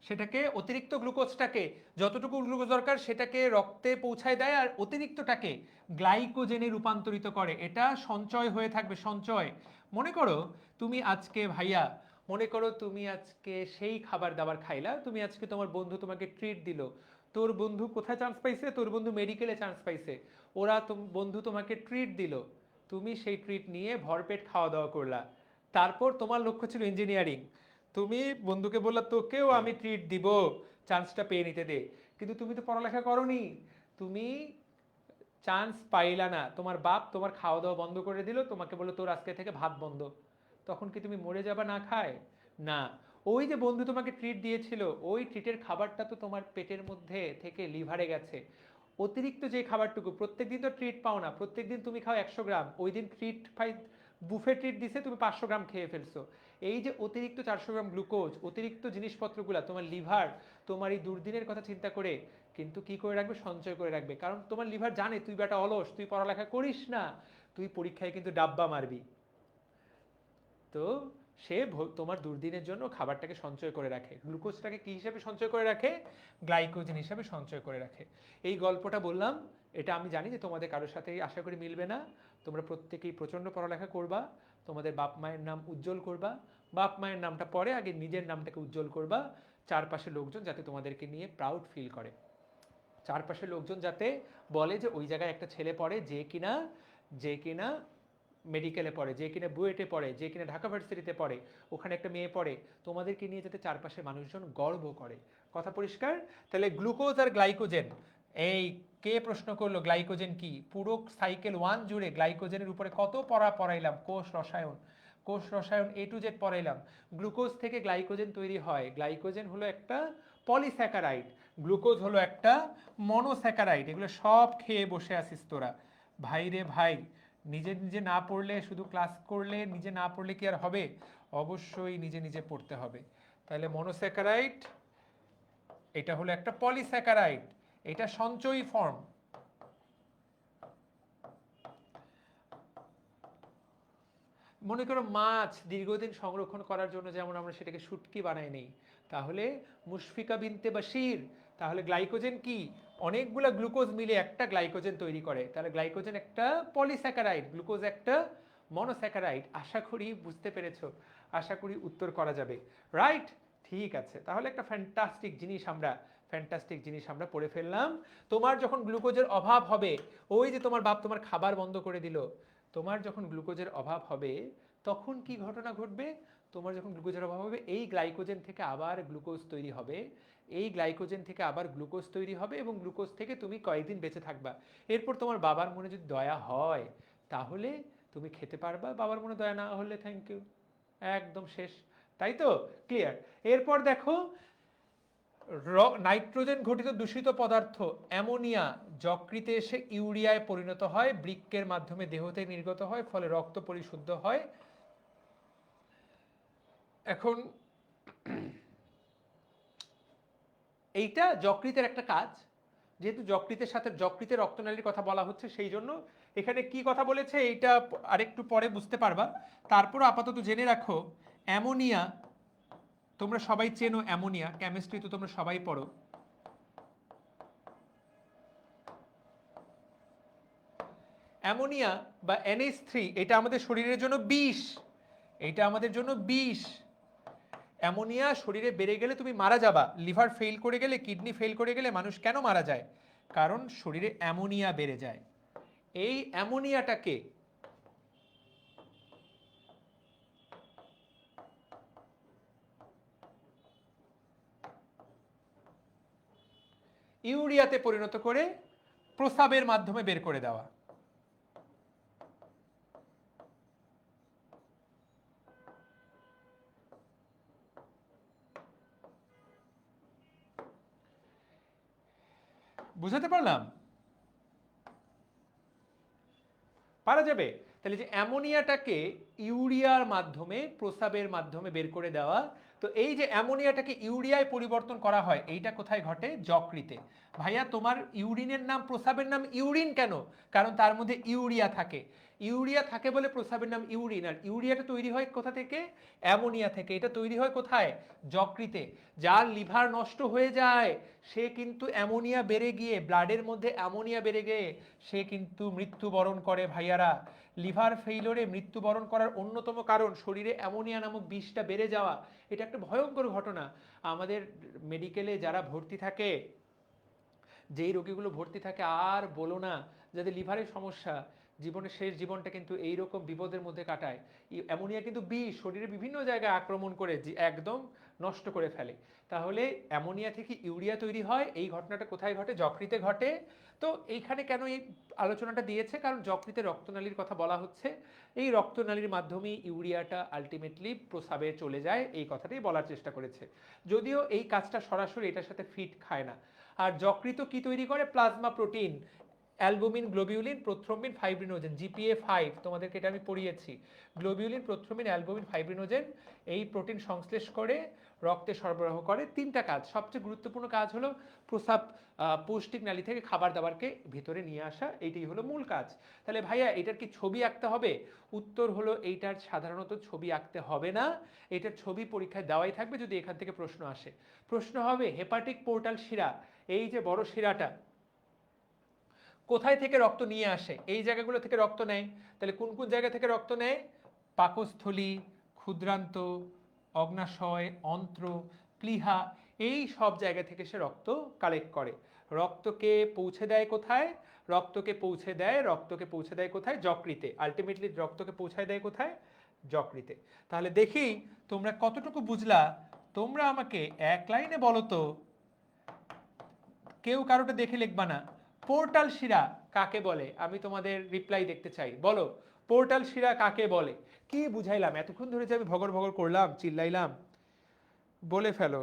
সেটাকে, অতিরিক্ত গ্লুকোজটাকে, যতটুকু গ্লুকোজ দরকার সেটাকে রক্তে পৌঁছায় দেয়, আর অতিরিক্তটাকে গ্লাইকোজেনে রূপান্তরিত করে। এটা সঞ্চয় হয়ে থাকবে, সঞ্চয়। মনে করো তুমি আজকে ভাইয়া, মনে করো তুমি আজকে সেই খাবার দাবার খাইলা, তুমি আজকে তোমার বন্ধু তোমাকে ট্রিট দিল। তোর বন্ধু কোথায় চান্স পাইছে? তোর বন্ধু মেডিকেলে চান্স পাইছে। ওরা বন্ধু তোমাকে ট্রিট দিল, তুমি সেই ট্রিট নিয়ে ভরপেট খাওয়া দাওয়া করলা। তারপর তোমার লক্ষ্য ছিল ইঞ্জিনিয়ারিং। তুমি বন্ধুকে বললা তোকেও আমি ট্রিট দিব, চান্সটা পেয়ে নিতে দে। কিন্তু তুমি তো পড়ালেখা করনি, তুমি চান্স পাইলা না, তোমার বাপ তোমার খাওয়া দাওয়া বন্ধ করে দিল, তোমাকে বললো তোর আজকে থেকে ভাত বন্ধ। তখন কি তুমি মরে যাবা না খায়? না। ওই যে বন্ধু তোমাকে ট্রিট দিয়েছিল, ওই ট্রিটের খাবারটা তো তোমার পেটের মধ্যে থেকে লিভারে গেছে। অতিরিক্ত যে খাবারটুকু, প্রত্যেকদিন তো ট্রিট পাও না, প্রত্যেকদিন তুমি খাও 100 গ্রাম, ওই দিন ট্রিট পাই, বুফে ট্রিট দিছে, তুমি 500 গ্রাম খেয়ে ফেলছো। এই যে অতিরিক্ত 400 গ্রাম গ্লুকোজ, অতিরিক্ত জিনিসপত্রগুলা তোমার লিভার তোমার এই দুর্দিনের কথা চিন্তা করে কিন্তু কি করে রাখবে? সঞ্চয় করে রাখবে। কারণ তোমার লিভার জানে তুই বেটা অলস, তুই পড়ালেখা করিস না, তুই পরীক্ষায় কিন্তু ডাব্বা মারবি। তো সে তোমার দুর্দিনের জন্য খাবারটাকে সঞ্চয় করে রাখে, গ্লুকোজটাকে কি হিসাবে সঞ্চয় করে রাখে, গ্লাইকোজেন হিসাবে সঞ্চয় করে রাখে। এই গল্পটা বললাম, এটা আমি জানি যে তোমাদের কারোর সাথেই আশা করি মিলবে না। তোমরা প্রত্যেকেই প্রচণ্ড পড়ালেখা করবা, তোমাদের বাপ মায়ের নাম উজ্জ্বল করবা, বাপ মায়ের নামটা পরে আগে নিজের নামটাকে উজ্জ্বল করবা, চারপাশে লোকজন যাতে তোমাদেরকে নিয়ে প্রাউড ফিল করে, চারপাশে লোকজন যাতে বলে যে ওই জায়গায় একটা ছেলে পড়ে যে কিনা মেডিকেলে পড়ে, যে কিনা বুয়েটে পড়ে, যে কিনা ঢাকা ভার্সিটিতে পড়ে, ওখানে একটা মেয়ে পড়ে, তোমাদেরকে নিয়ে যাতে চারপাশে মানুষজন গর্ব করে। কথা পরিষ্কার? তাহলে গ্লুকোজ আর গ্লাইকোজেন, এই কে প্রশ্ন করলো গ্লাইকোজেন কি? পুরো সাইকেল 1 জুড়ে গ্লাইকোজেনের উপরে কত পড়াইলাম, কোষ রসায়ন A to Z পড়াইলাম। গ্লুকোজ থেকে গ্লাইকোজেন তৈরি হয়, গ্লাইকোজেন হলো একটা পলিস্যাকারাইড, গ্লুকোজ হলো একটা মনোস্যাকারাইড। এগুলো সব খেয়ে বসে আসিস তোরা। ভাই রে ভাই, নিজে নিজে না পড়লে, শুধু ক্লাস করলে নিজে না পড়লে কি আর হবে? অবশ্যই নিজে নিজে পড়তে হবে। তাহলে মনোস্যাকারাইড, এটা হলো একটা পলিস্যাকারাইড, এটা সঞ্চয়ী ফর্ম। মনে করো মাছ দীর্ঘদিন সংরক্ষণ করার জন্য যেমন আমরা সেটাকে শুটকি বানাই নেই, তাহলে মুশফিকা বিনতে বাশির, তাহলে গ্লাইকোজেন কি? অনেকগুলো গ্লুকোজ মিলে একটা গ্লাইকোজেন তৈরি করে, তাহলে গ্লাইকোজেন একটা পলিস্যাকারাইড, গ্লুকোজ একটা মনোস্যাকারাইড। আশা করি বুঝতে পেরেছো, আশা করি উত্তর করা যাবে, রাইট? ঠিক আছে, তাহলে একটা ফ্যান্টাস্টিক জিনিস আমরা পড়ে ফেললাম। তোমার যখন গ্লুকোজের অভাব হবে, ওই যে তোমার বাপ তোমার খাবার বন্ধ করে দিল, তোমার যখন গ্লুকোজের অভাব হবে তখন কি ঘটনা ঘটবে? তোমার যখন গ্লুকোজের অভাব হবে, এই গ্লাইকোজেন থেকে আবার গ্লুকোজ তৈরি হবে, এবং গ্লুকোজ থেকে তুমি কয়েকদিন বেঁচে থাকবা। এরপর তোমার বাবার মনে যদি দয়া হয় তাহলে তুমি খেতে পারবা, বাবার মনে দয়া না হলে থ্যাংক ইউ, একদম শেষ। তাই তো? ক্লিয়ার? এরপর দেখো, নাইট্রোজেন ঘটিত দূষিত পদার্থ অ্যামোনিয়া যকৃতে এসে ইউরিয়ায় পরিণত হয়, বৃক্কের মাধ্যমে দেহতে নির্গত হয়, ফলে রক্ত পরিশুদ্ধ হয়। এখন এইটা যকৃতের একটা কাজ, যেহেতু যকৃতের রক্তনালীর কথা বলা হচ্ছে, সেই জন্য এখানে কি কথা বলেছে এইটা আরেকটু পরে বুঝতে পারবা। তারপর আপাতত জেনে রাখো, অ্যামোনিয়া, তোমরা সবাই চেনো অ্যামোনিয়া, কেমিস্ট্রি তো তোমরা সবাই পড়ো। অ্যামোনিয়া বা NH3, এটা আমাদের শরীরের জন্য বিষ, অ্যামোনিয়া শরীরে বেড়ে গেলে তুমি মারা যাবা। লিভার ফেল করে গেলে, কিডনি ফেল করে গেলে মানুষ কেন মারা যায়? কারণ শরীরে অ্যামোনিয়া বেড়ে যায়। এই অ্যামোনিয়াটাকে ইউরিয়াতে পরিণত করে প্রস্রাবের মাধ্যমে বের করে দেওয়া। বুঝাতে পারলাম? পারা যাবে? তাহলে যে অ্যামোনিয়াটাকে ইউরিয়ার মাধ্যমে, প্রস্রাবের মাধ্যমে বের করে দেওয়া, তো এই যে অ্যামোনিয়াটাকে ইউরিয়ায় পরিবর্তন করা হয়, এইটা কোথায় ঘটে? যকৃতে। ভাইয়া তোমার ইউরিনের নাম, প্রস্রাবের নাম ইউরিন কেন? কারণ তার মধ্যে ইউরিয়া থাকে, বলে প্রস্রাবের নাম ইউরিন। আর ইউরিয়াটা তৈরি হয় কোথা থেকে? অ্যামোনিয়া থেকে। এটা তৈরি হয় কোথায়? যকৃতে। যার লিভার নষ্ট হয়ে যায় সে কিন্তু অ্যামোনিয়া বেড়ে গিয়ে, ব্লাডের মধ্যে অ্যামোনিয়া বেড়ে গিয়ে সে কিন্তু মৃত্যুবরণ করে। ভাইয়ারা, লিভার ফেইলরে মৃত্যুবরণ করার অন্যতম কারণ শরীরে অ্যামোনিয়া নামক বিষটা বেড়ে যাওয়া। এটা একটা ভয়ঙ্কর ঘটনা। আমাদের মেডিকেলে যারা ভর্তি থাকে, যেই রোগীগুলো ভর্তি থাকে, আর বলো না, যাদের লিভারের সমস্যা, জীবনের শেষ জীবনটা কিন্তু এইরকম বিপদের মধ্যে কাটায়। অ্যামোনিয়া কিন্তু বিষ, শরীরে বিভিন্ন জায়গায় আক্রমণ করে একদম নষ্ট করে ফেলে। তাহলে অ্যামোনিয়া থেকে ইউরিয়া তৈরি হয়, এই ঘটনাটা কোথায় ঘটে? যকৃতে ঘটে। তো এইখানে কেন এই আলোচনাটা দিয়েছে? কারণ যকৃতে রক্তনালীর কথা বলা হচ্ছে, এই রক্তনালীর মাধ্যমেই ইউরিয়াটা আলটিমেটলি প্রস্রাবে চলে যায়, এই কথাটাই বলার চেষ্টা করেছে। যদিও এই কাজটা সরাসরি এটার সাথে ফিট খায় না। আর যকৃত কি তৈরি করে? Plasma protein. Albumin, globulin, prothrombin, fibrinogen, GPA 5 তোমাদেরকে এটা আমি পড়িয়েছি। গ্লোবিউলিন, প্রোথ্রম্বিন, অ্যালবুমিন, ফাইব্রিনোজেন এই প্রোটিন সংশ্লেষ করে রক্তে সরবরাহ করে। তিনটা কাজ, সবচেয়ে গুরুত্বপূর্ণ কাজ হলো প্রস্রাব, পৌষ্টিক নালী থেকে খাবার দাবারকে ভিতরে নিয়ে আসা, এইটাই হলো মূল কাজ। তাহলে ভাইয়া এটার কি ছবি আঁকতে হবে? উত্তর হলো এইটার সাধারণত ছবি আঁকতে হবে না, এটার ছবি পরীক্ষায় দেওয়াই থাকবে যদি এখান থেকে প্রশ্ন আসে। প্রশ্ন হবে হেপাটিক পোর্টাল শিরা, এই যে বড় শিরাটা কোথায় থেকে রক্ত নিয়ে আসে? এই জায়গাগুলো থেকে রক্ত নেয়। তাহলে কোন কোন জায়গা থেকে রক্ত নেয়? পাকস্থলী, ক্ষুদ্রান্ত, অগ্নাশয়, অন্ত্র, প্লীহা, এই সব জায়গা থেকে সে রক্ত কালেক্ট করে। রক্তকে পৌঁছে দেয় কোথায়? রক্তকে পৌঁছে দেয় কোথায়? যকৃতে। আলটিমেটলি রক্তকে পৌঁছায় দেয় কোথায়? যকৃতে। তাহলে দেখি তোমরা কতটুকু বুঝলা। তোমরা আমাকে এক লাইনে বলো তো, কেউ কারোটা দেখে লিখবা না। পোর্টাল শিরা কাকে বলে? আমি তোমাদের রিপ্লাই দেখতে চাই। বলো, পোর্টাল শিরা কাকে বলে? কি বুঝাইলাম এতক্ষণ ধরে যে আমি ভগর ভগর করলাম, চিল্লাইলাম? বলে ফেলো।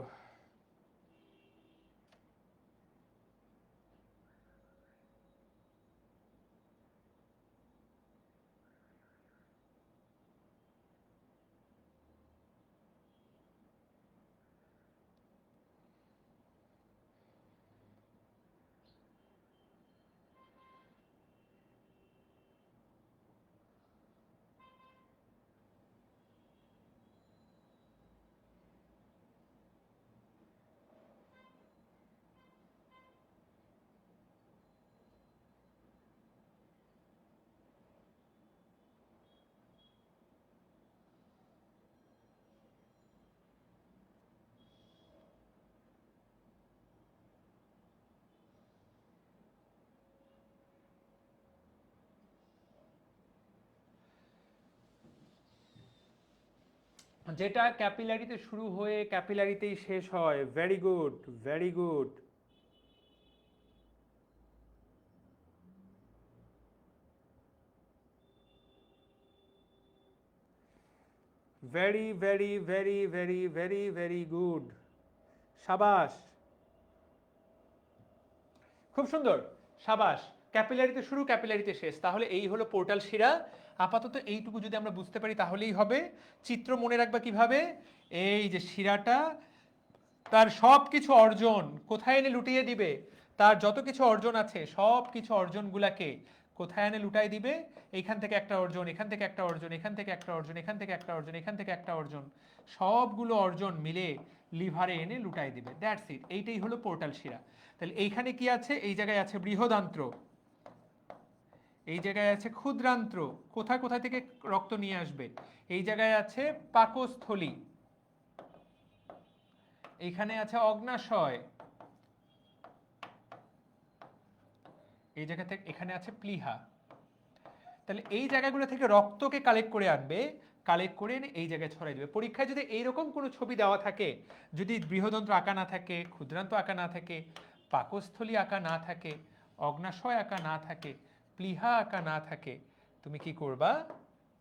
যেটা ক্যাপিলারিতে শুরু হয়ে ক্যাপিলারিতেই শেষ হয়। Very good, very good. Very very very very very very good, সাবাস, খুব সুন্দর, সাবাস। ক্যাপিলারিতে শুরু ক্যাপিলারিতে শেষ, তাহলে এই হলো পোর্টাল শিরা। আপাতত এইটুকু যদি আমরা বুঝতে পারি তাহলেই হবে। চিত্র মনে রাখবা কিভাবে? এই যে শিরাটা, তার সব কিছু অর্জন কোথায় এনে লুটিয়ে দিবে? তার যত কিছু অর্জন আছে সব কিছু অর্জনগুলাকে কোথায় এনে লুটাই দিবে? এইখান থেকে একটা অর্জন, এখান থেকে একটা অর্জন, এখান থেকে একটা অর্জন, এখান থেকে একটা অর্জন, এখান থেকে একটা অর্জন, সবগুলো অর্জন মিলে লিভারে এনে লুটাই দিবে। দ্যাটস ইট, এইটাই হলো পোর্টাল শিরা। তাহলে এইখানে কি আছে? এই জায়গায় আছে বৃহদান্ত্র, এই জায়গায় আছে ক্ষুদ্রান্ত্র, কোথায় কোথায় থেকে রক্ত নিয়ে আসবে? এই জায়গায় আছে পাকস্থলী, এইখানে আছে অগ্নাশয়, এই জায়গা থেকে এখানে আছে প্লীহা। তাহলে এই জায়গাগুলো থেকে রক্তকে কালেক্ট করে আনবে, কালেক্ট করে এনে এই জায়গায় ছড়াই দেবে। পরীক্ষায় যদি এইরকম কোনো ছবি দেওয়া থাকে, যদি বৃহদন্ত্র আঁকা না থাকে, ক্ষুদ্রান্ত আঁকা না থাকে, পাকস্থলী আঁকা না থাকে, অগ্নাশয় আঁকা না থাকে, প্লীহা আঁকা না থাকে, তুমি কি করবা?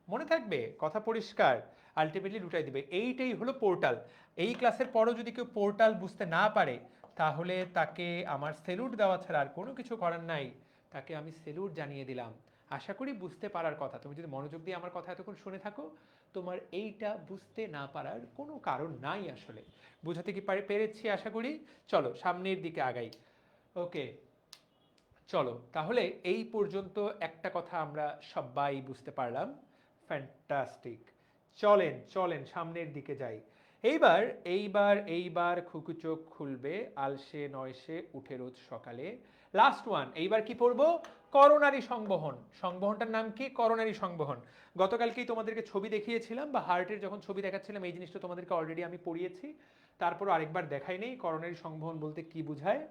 মনে থাকবে, কথা পরিষ্কার, আলটিমেটলি লুটাই দিবে। এইটাই হলো পোর্টাল। এই ক্লাসের পরও যদি কেউ পোর্টাল বুঝতে না পারে, তাহলে তাকে আমার সেলুট দেওয়া ছাড়া আর কোনো কিছু করার নাই। তাকে আমি সেলুট জানিয়ে দিলাম। আশা করি বুঝতে পারার কথা। তুমি যদি মনোযোগ দিয়ে আমার কথা এতক্ষণ শুনে থাকো, তোমার এইটা বুঝতে না পারার কোনো কারণ নাই আসলে। বুঝাতে কি পেরেছি আশা করি? চলো সামনের দিকে আগাই। ওকে, চলো তাহলে এই পর্যন্ত একটা কথা আমরা সবাই বুঝতে পারলাম। ফ্যান্টাস্টিক। চলেন চলেন সামনের দিকে যাই। এইবার এইবার এইবার খুকু চোখ খুলবে, আলসে নয়সে উঠে রোজ সকালে। লাস্ট ওয়ান, এইবার কি পড়বো? করোনারি সংবহন। সংবহনটার নাম কি? করোনারি সংবহন। গতকালকেই তোমাদেরকে ছবি দেখিয়েছিলাম, বা হার্টের যখন ছবি দেখাচ্ছিলাম এই জিনিসটা তোমাদেরকে অলরেডি আমি পড়িয়েছি, তারপরও আরেকবার দেখাই নেই করোনারি সংবহন বলতে কি বোঝায়।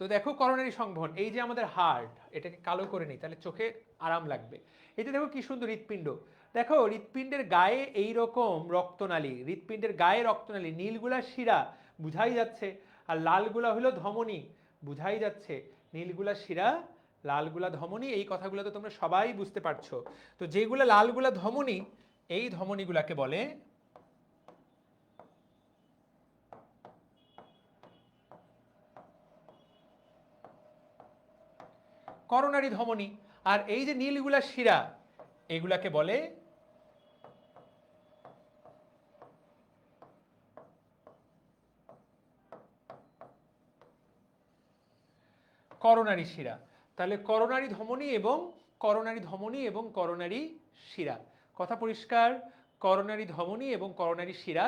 তো দেখো করোনারি সংবহন, এই যে আমাদের হার্ট, এটাকে কালো করে নিই তাহলে চোখে আরাম লাগবে। এই যে দেখো কি সুন্দর হৃৎপিণ্ড। দেখো হৃৎপিণ্ডের গায়ে এই রকম রক্তনালী, হৃৎপিণ্ডের গায়ে রক্তনালী, নীলগুলা শিরা, বুঝাই যাচ্ছে। আর লালগুলা হলো ধমনী, বুঝাই যাচ্ছে। নীলগুলা শিরা, লালগুলা ধমনী, এই কথাগুলো তো তোমরা সবাই বুঝতে পারছো। তো যেগুলা লালগুলা ধমনী, এই ধমনীগুলাকে বলে করোনারি ধমনী। আর এই যে নীলগুলা শিরা, এগুলাকে বলে করোনারি শিরা। তাহলে করোনারি ধমনী এবং করোনারি ধমনী এবং করোনারি শিরা, কথা পরিষ্কার? করোনারি ধমনী এবং করোনারি শিরা।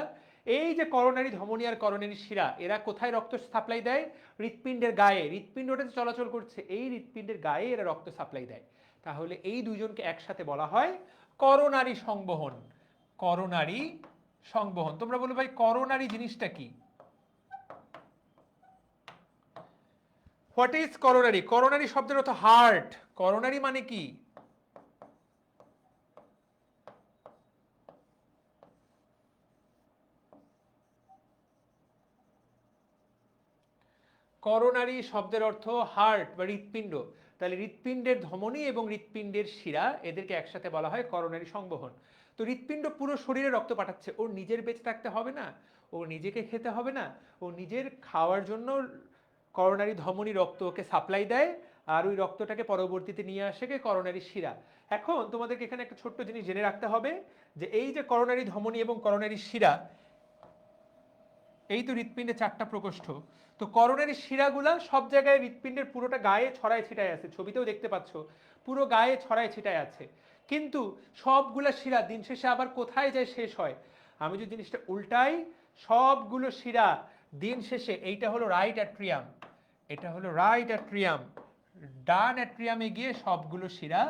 এই যে করোনারি ধমনী আর করোনারি শিরা, এরা কোথায় রক্ত সাপ্লাই দেয়? হৃৎপিণ্ডের গায়ে। হৃৎপিণ্ডটা চলাচল করছে, এই হৃৎপিণ্ডের গায়ে এরা রক্ত সাপ্লাই দেয়। তাহলে এই দুইজনকে একসাথে বলা হয় করোনারি সংবহন। করোনারি সংবহন। তোমরা বলো ভাই করোনারি জিনিসটা কি? What is coronary? করোনারি শব্দের অর্থ হার্ট। করোনারি মানে কি? করোনারি শব্দের অর্থ হার্ট বা হৃৎপিণ্ড। তাহলে হৃৎপিণ্ডের ধমনী এবং হৃৎপিণ্ডের শিরা, এদেরকে একসাথে বলা হয় করোনারি সংবহন। তো হৃৎপিণ্ড পুরো শরীরে রক্ত পাঠাচ্ছে, ওর নিজের বেঁচে থাকতে হবে না, ও নিজেকে খেতে হবে না, ও নিজের খাওয়ার জন্য করোনারি ধমনী রক্ত ওকে সাপ্লাই দেয়, আর ওই রক্তটাকে পরবর্তীতে নিয়ে আসে কে করোনারি শিরা। এখন তোমাদেরকে এখানে একটা ছোট্ট জিনিস জেনে রাখতে হবে, যে এই যে করোনারি ধমনী এবং করোনারি শিরা, এই তো হৃৎপিণ্ডে 4টা প্রকোষ্ঠ। তো করোনারি শিরাগুলা সব জায়গায় হৃৎপিণ্ডের পুরোটা গায়ে ছড়ায় ছিটায় আছে, ছবিতেও দেখতে পাচ্ছ পুরো গায়ে ছড়ায় ছিটায় আছে। কিন্তু সবগুলা শিরা দিন শেষে আবার কোথায় যায় শেষ হয়? আমি যদি জিনিসটা উল্টাই, সবগুলো শিরা দিন শেষে, এইটা হলো রাইট অ্যাট্রিয়াম, এটা হলো রাইট অ্যাট্রিয়াম, ডান অ্যাট্রিয়ামে গিয়ে সবগুলো শিরা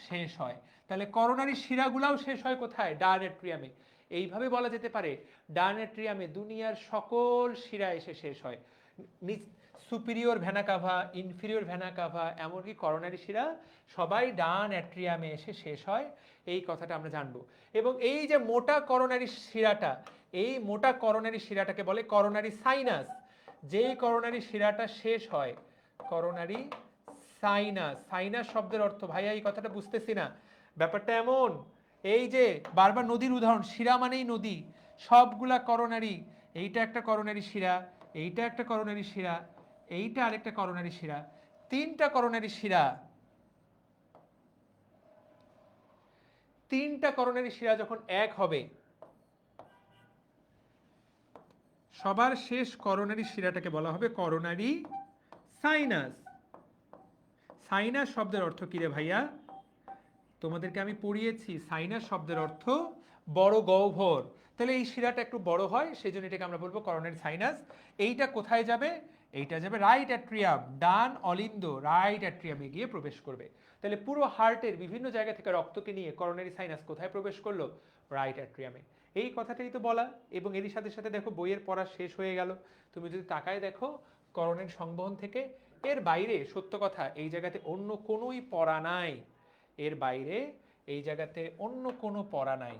শেষ হয়। তাহলে করোনারি শিরাগুলাও শেষ হয় কোথায়? ডান অ্যাট্রিয়ামে। এইভাবে বলা যেতে পারে ডান অ্যাট্রিয়ামে দুনিয়ার সকল শিরা এসে শেষ হয়। Superior vena CAVA, inferior vena CAVA, এমনকি করোনারি শিরা সবাই ডান অ্যাট্রিয়ামে এসে শেষ হয়, এই কথাটা আমরা জানবো। এবং এই যে মোটা করোনারি শিরাটা, এই মোটা করোনারি শিরাটাকে বলে করোনারি সাইনাস। যেই করোনারি শিরাটা শেষ হয়, করোনারি সাইনাস। সাইনাস শব্দের অর্থ, ভাইয়া এই কথাটা বুঝতেছি না, ব্যাপারটা এমন, এই যে বারবার নদীর উদাহরণ, শিরা মানেই নদী, সবগুলা করোনারি। এইটা একটা করোনারি শিরা, এইটা একটা করোনারি শিরা, এইটা আরেকটা করোনারি শিরা, 3টা করোনারি শিরা। 3টা করোনারি শিরা যখন এক হবে, সবার শেষ করোনারি শিরাটাকে বলা হবে করোনারি সাইনাস। সাইনাস শব্দের অর্থ কি রে ভাইয়া? তোমাদেরকে আমি পড়িয়েছি, সাইনাস শব্দের অর্থ বড় গহ্বর। তাহলে এই শিরাটা একটু বড় হয়, সেই জন্য এটাকে আমরা বলবো করোনারি সাইনাস। এইটা কোথায় যাবে? এইটা যাবে রাইট অ্যাট্রিয়াম, ডান অলিন্দ রাইট অ্যাট্রিয়ামে গিয়ে প্রবেশ করবে। তাহলে পুরো হার্টের বিভিন্ন জায়গা থেকে রক্তকে নিয়ে করোনারি সাইনাস কোথায় প্রবেশ করলো? রাইট অ্যাট্রিয়ামে। এই কথাটাই তো বলা। এবং এরই সাথে সাথে দেখো বইয়ের পড়া শেষ হয়ে গেল, তুমি যদি তাকায় দেখো করোনারি সংবহন থেকে এর বাইরে, সত্য কথা এই জায়গাতে অন্য কোনোই পড়া নাই, এর বাইরে এই জায়গাতে অন্য কোনো পড়া নাই।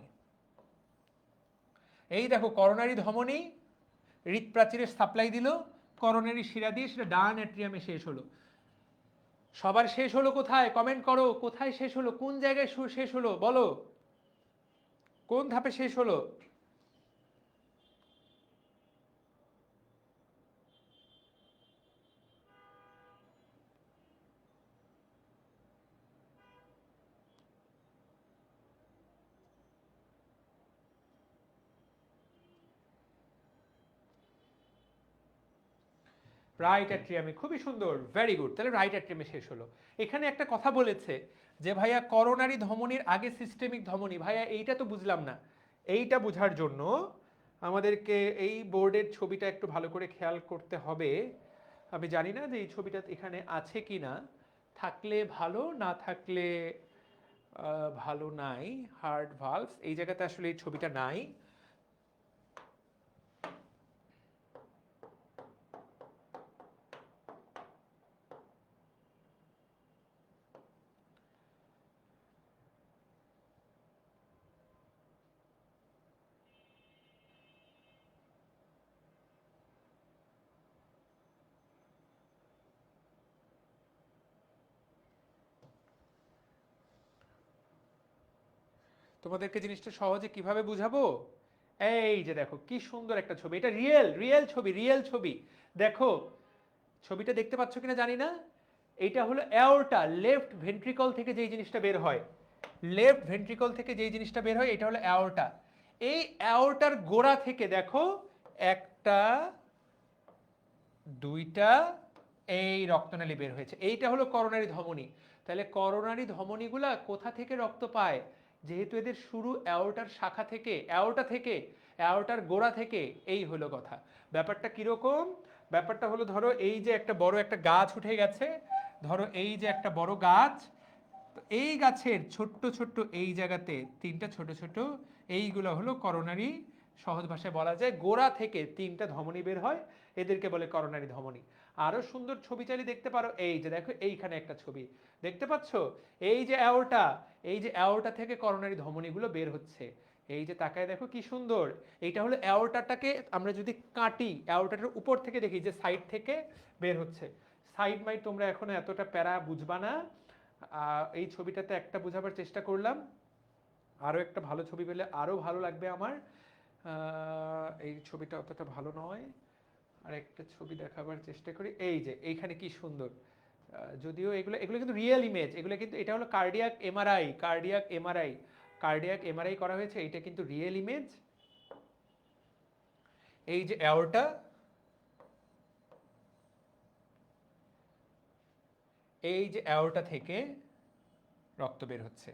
এই দেখো করোনারি ধমনী হৃৎপ্রাচীরের সাপ্লাই দিল, করোনারি শিরা দিয়ে সেটা ডান অ্যাট্রিয়ামে শেষ হলো। সবার শেষ হলো কোথায়? কমেন্ট করো, কোথায় শেষ হলো? কোন জায়গায় শেষ হলো বলো, কোন ধাপে শেষ হলো? রাইট অ্যাট্রিয়ামে। খুবই সুন্দর, ভেরি গুড। তাহলে রাইট অ্যাট্রিয়ামে শেষ হলো। এখানে একটা কথা বলেছে যে ভাইয়া করোনারি ধমনীর আগে সিস্টেমিক ধমনী। ভাইয়া এইটা তো বুঝলাম না। এইটা বোঝার জন্য আমাদেরকে এই বোর্ডের ছবিটা একটু ভালো করে খেয়াল করতে হবে। আমি জানি না যে এই ছবিটা এখানে আছে কি না, থাকলে ভালো, না থাকলে ভালো নাই। হার্ট ভালভস এই জায়গাতে আসলে এই ছবিটা নাই। তোমাদেরকে জিনিসটা সহজে কিভাবে বুঝাবো? এই যে দেখো কি সুন্দর একটা ছবি, এটা রিয়েল ছবি, রিয়েল ছবি। দেখো ছবিটা দেখতে পাচ্ছ কিনা জানি না, এইটা হলো অ্যাওর্টা, লেফট ভেন্ট্রিকল থেকে যেই জিনিসটা বের হয়, লেফট ভেন্ট্রিকল থেকে যেই জিনিসটা বের হয় এটা হলো অ্যাওর্টা। এই অ্যাওর্টার গোড়া থেকে দেখো একটা, দুইটা, এই রক্তনালী বের হয়েছে, এইটা হলো করোনারি ধমনী। তাহলে করোনারি ধমনীগুলা কোথা থেকে রক্ত পায়? যেহেতু এদের শুরু অ্যাওর্টার শাখা থেকে, অ্যাওর্টা থেকে, অ্যাওর্টার গোড়া থেকে, এই হলো কথা। ব্যাপারটা কিরকম? ব্যাপারটা হলো ধরো এই যে একটা বড় একটা গাছ উঠে গেছে, ধরো এই যে একটা বড় গাছ, তো এই গাছের ছোট্ট ছোট্ট এই জায়গাতে তিনটা ছোট ছোট, এইগুলো হলো করোনারি, সহজ ভাষায় বলা যায় গোড়া থেকে তিনটা ধমনী বের হয়, এদেরকে বলে করোনারি ধমনী। আরো সুন্দর ছবি চালিয়ে দেখতে পারো, এই যে দেখো এইখানে একটা ছবি দেখতে পাচ্ছ, এই যে অ্যাওর্টা, এই যে অ্যাওর্টা থেকে করোনারি ধমনীগুলো বের হচ্ছে, এই যে তাকায় দেখো কি সুন্দর। এইটা হলো অ্যাওর্টাটাকে আমরা যদি কাটি, অ্যাওর্টাটার উপর থেকে দেখি যে সাইড থেকে বের হচ্ছে। সাইড মাইড তোমরা এখনো এতটা প্যারা বুঝবা না, এই ছবিটাতে একটা বোঝাবার চেষ্টা করলাম, আরো একটা ভালো ছবি পেলে আরো ভালো লাগবে আমার। এই ছবিটা অতটা ভালো নয়, আর একটা ছবি দেখাবার চেষ্টা করি, এই যে এইখানে কি সুন্দর। যদিও এগুলো এগুলো কিন্তু রিয়েল ইমেজ, এগুলো কিন্তু, এটা হলো cardiac MRI, cardiac MRI, cardiac MRI করা হয়েছে, এটা কিন্তু রিয়েল ইমেজ। এই যে অ্যাওর্টা, এই যে অ্যাওর্টা থেকে রক্ত বের হচ্ছে,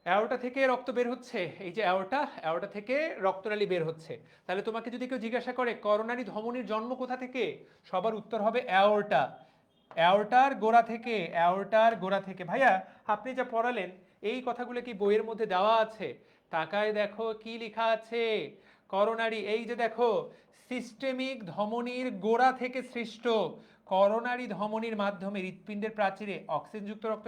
অ্যাওর্টা থেকে রক্ত বের হচ্ছে, এই যে অ্যাওর্টা, অ্যাওর্টা থেকে রক্তনালী বের হচ্ছে। তাহলে তোমাকে যদি কেউ জিজ্ঞাসা করে করোনারি ধমনীর জন্ম কোথা থেকে, সবার উত্তর হবে অ্যাওর্টা, অ্যাওর্টার গোড়া থেকে, অ্যাওর্টার গোড়া থেকে। ভাইয়া আপনি যা পড়ালেন এই কথাগুলো কি বইয়ের মধ্যে দেওয়া আছে? তাকায় দেখো কি লেখা আছে, করোনারি, এই যে দেখো, সিস্টেমিক ধমনীর গোড়া থেকে সৃষ্ট, করোনারি ধমনীর মাধ্যমে হৃৎপিণ্ডের প্রাচীরে অক্সিজেনযুক্ত রক্ত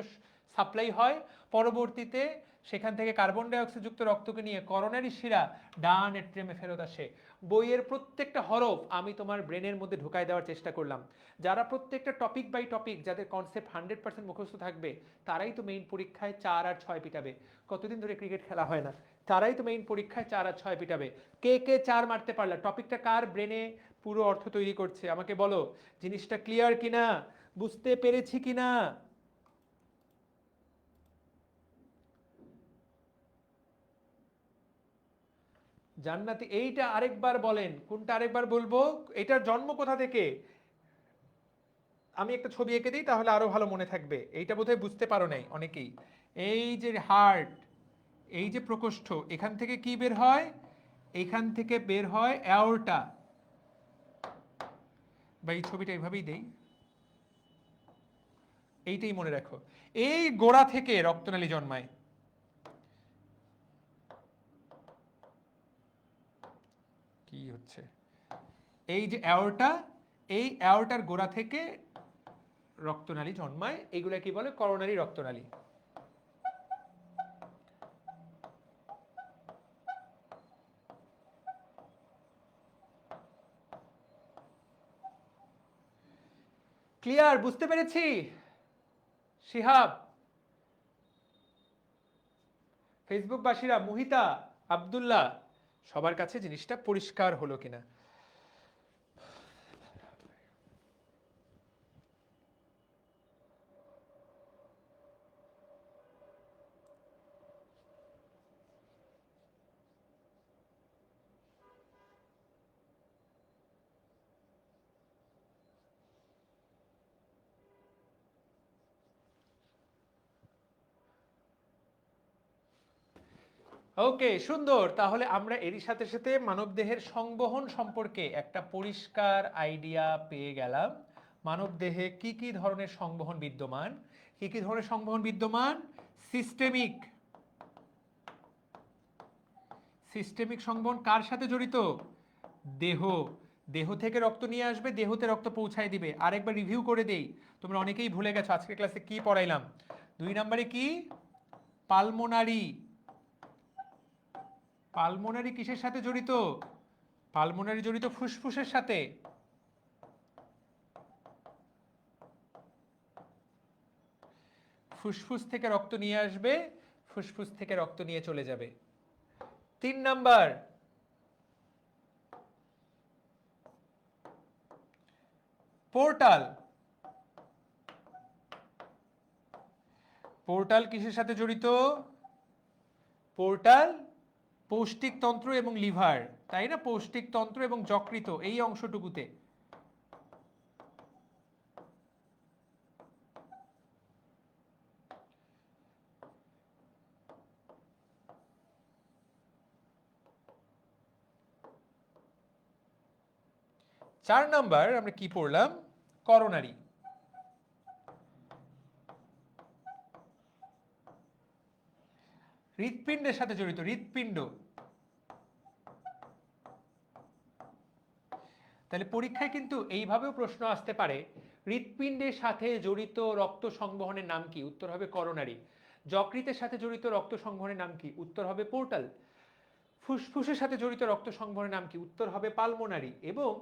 সাপ্লাই হয়, পরবর্তীতে সেখান থেকে কার্বন ডাই অক্সাইডযুক্ত রক্তকে নিয়ে করোনারি শিরা ডান এট্রিয়ামে ফেরত আসে। বইয়ের প্রত্যেকটা হরফ আমি তোমার ব্রেনের মধ্যে ঢুকাই দেওয়ার চেষ্টা করলাম। যারা প্রত্যেকটা টপিক বাই টপিক, যাদের কনসেপ্ট 100% মুখস্থ থাকবে, তারাই তো মেইন পরীক্ষায় 4 আর 6 পিটাবে। কতদিন ধরে ক্রিকেট খেলা হয় না, তারাই তো মেইন পরীক্ষায় 4 আর 6 পিটাবে। কে কে 4 মারতে পারলা? টপিকটা কার ব্রেনে পুরো অর্থ তৈরি করছে আমাকে বলো, জিনিসটা ক্লিয়ার কিনা, বুঝতে পেরেছি কিনা? জান্নাতি, এইটা আরেকবার বলেন, কোনটা আরেকবার বলবো? এটার জন্ম কোথা থেকে? আমি একটা ছবি এঁকে দিই তাহলে আরো ভালো মনে থাকবে, এইটা বোধহয় বুঝতে পারো নাই অনেকেই। এই যে হার্ট, এই যে প্রকোষ্ঠ, এখান থেকে কি বের হয়? এখান থেকে বের হয় অ্যাওর্টা, বা এই ছবিটা এইভাবেই দেই, এইটাই মনে রাখো। এই গোড়া থেকে রক্তনালী জন্মায়, কি হচ্ছে, এই যে অ্যাওর্টা, এই অ্যাওর্টার গোড়া থেকে রক্তনালী জন্মায়, এইগুলা কি বলে? করোনারি রক্তনালী। ক্লিয়ার? বুঝতে পেরেছি? শিহাব, ফেসবুকবাসীরা, মুহিতা, আব্দুল্লাহ, সবার কাছে জিনিসটা পরিষ্কার হলো কিনা? ওকে, সুন্দর। তাহলে আমরা এরই সাথে সাথে মানবদেহের সংবহন সম্পর্কে একটা পরিষ্কার আইডিয়া পেয়ে গেলাম। মানবদেহে কি কি ধরনের সংবহন বিদ্যমান, কি কি ধরনের সংবহন বিদ্যমান? সিস্টেমিক, সিস্টেমিক সংবহন কার সাথে জড়িত? দেহ, দেহ থেকে রক্ত নিয়ে আসবে, দেহতে রক্ত পৌঁছায় দিবে। আরেকবার রিভিউ করে দেই, তোমরা অনেকেই ভুলে গেছো আজকের ক্লাসে কি পড়াইলাম। 2 নম্বরে কি? পালমোনারি, পালমোনারি কিসের সাথে জড়িত? পালমোনারি জড়িত ফুসফুসের সাথে। ফুসফুস থেকে রক্ত নিয়ে আসবে, ফুসফুস থেকে রক্ত নিয়ে চলে যাবে। 3 নাম্বার, পোর্টাল। পোর্টাল কিসের সাথে জড়িত? পোর্টাল পৌষ্টিকতন্ত্র এবং লিভার, তাই না? পৌষ্টিকতন্ত্র এবং যকৃত এই অংশটুকুতে। চার নাম্বার আমরা কি পড়লাম? করোনারি। হৃৎপিণ্ডের সাথে জড়িত, হৃৎপিণ্ড। তাহলে পরীক্ষায় কিন্তু এইভাবেও প্রশ্ন আসতে পারে, হৃৎপিণ্ডের সাথে জড়িত রক্ত সংবহনের নাম কি? উত্তর হবে করোনারি। যকৃতের সাথে জড়িত রক্ত সংবহনের নাম কি? উত্তর হবে পোর্টাল। ফুসফুসের সাথে জড়িত রক্ত সংবহনের নাম কি? উত্তর হবে পালমোনারি। এবং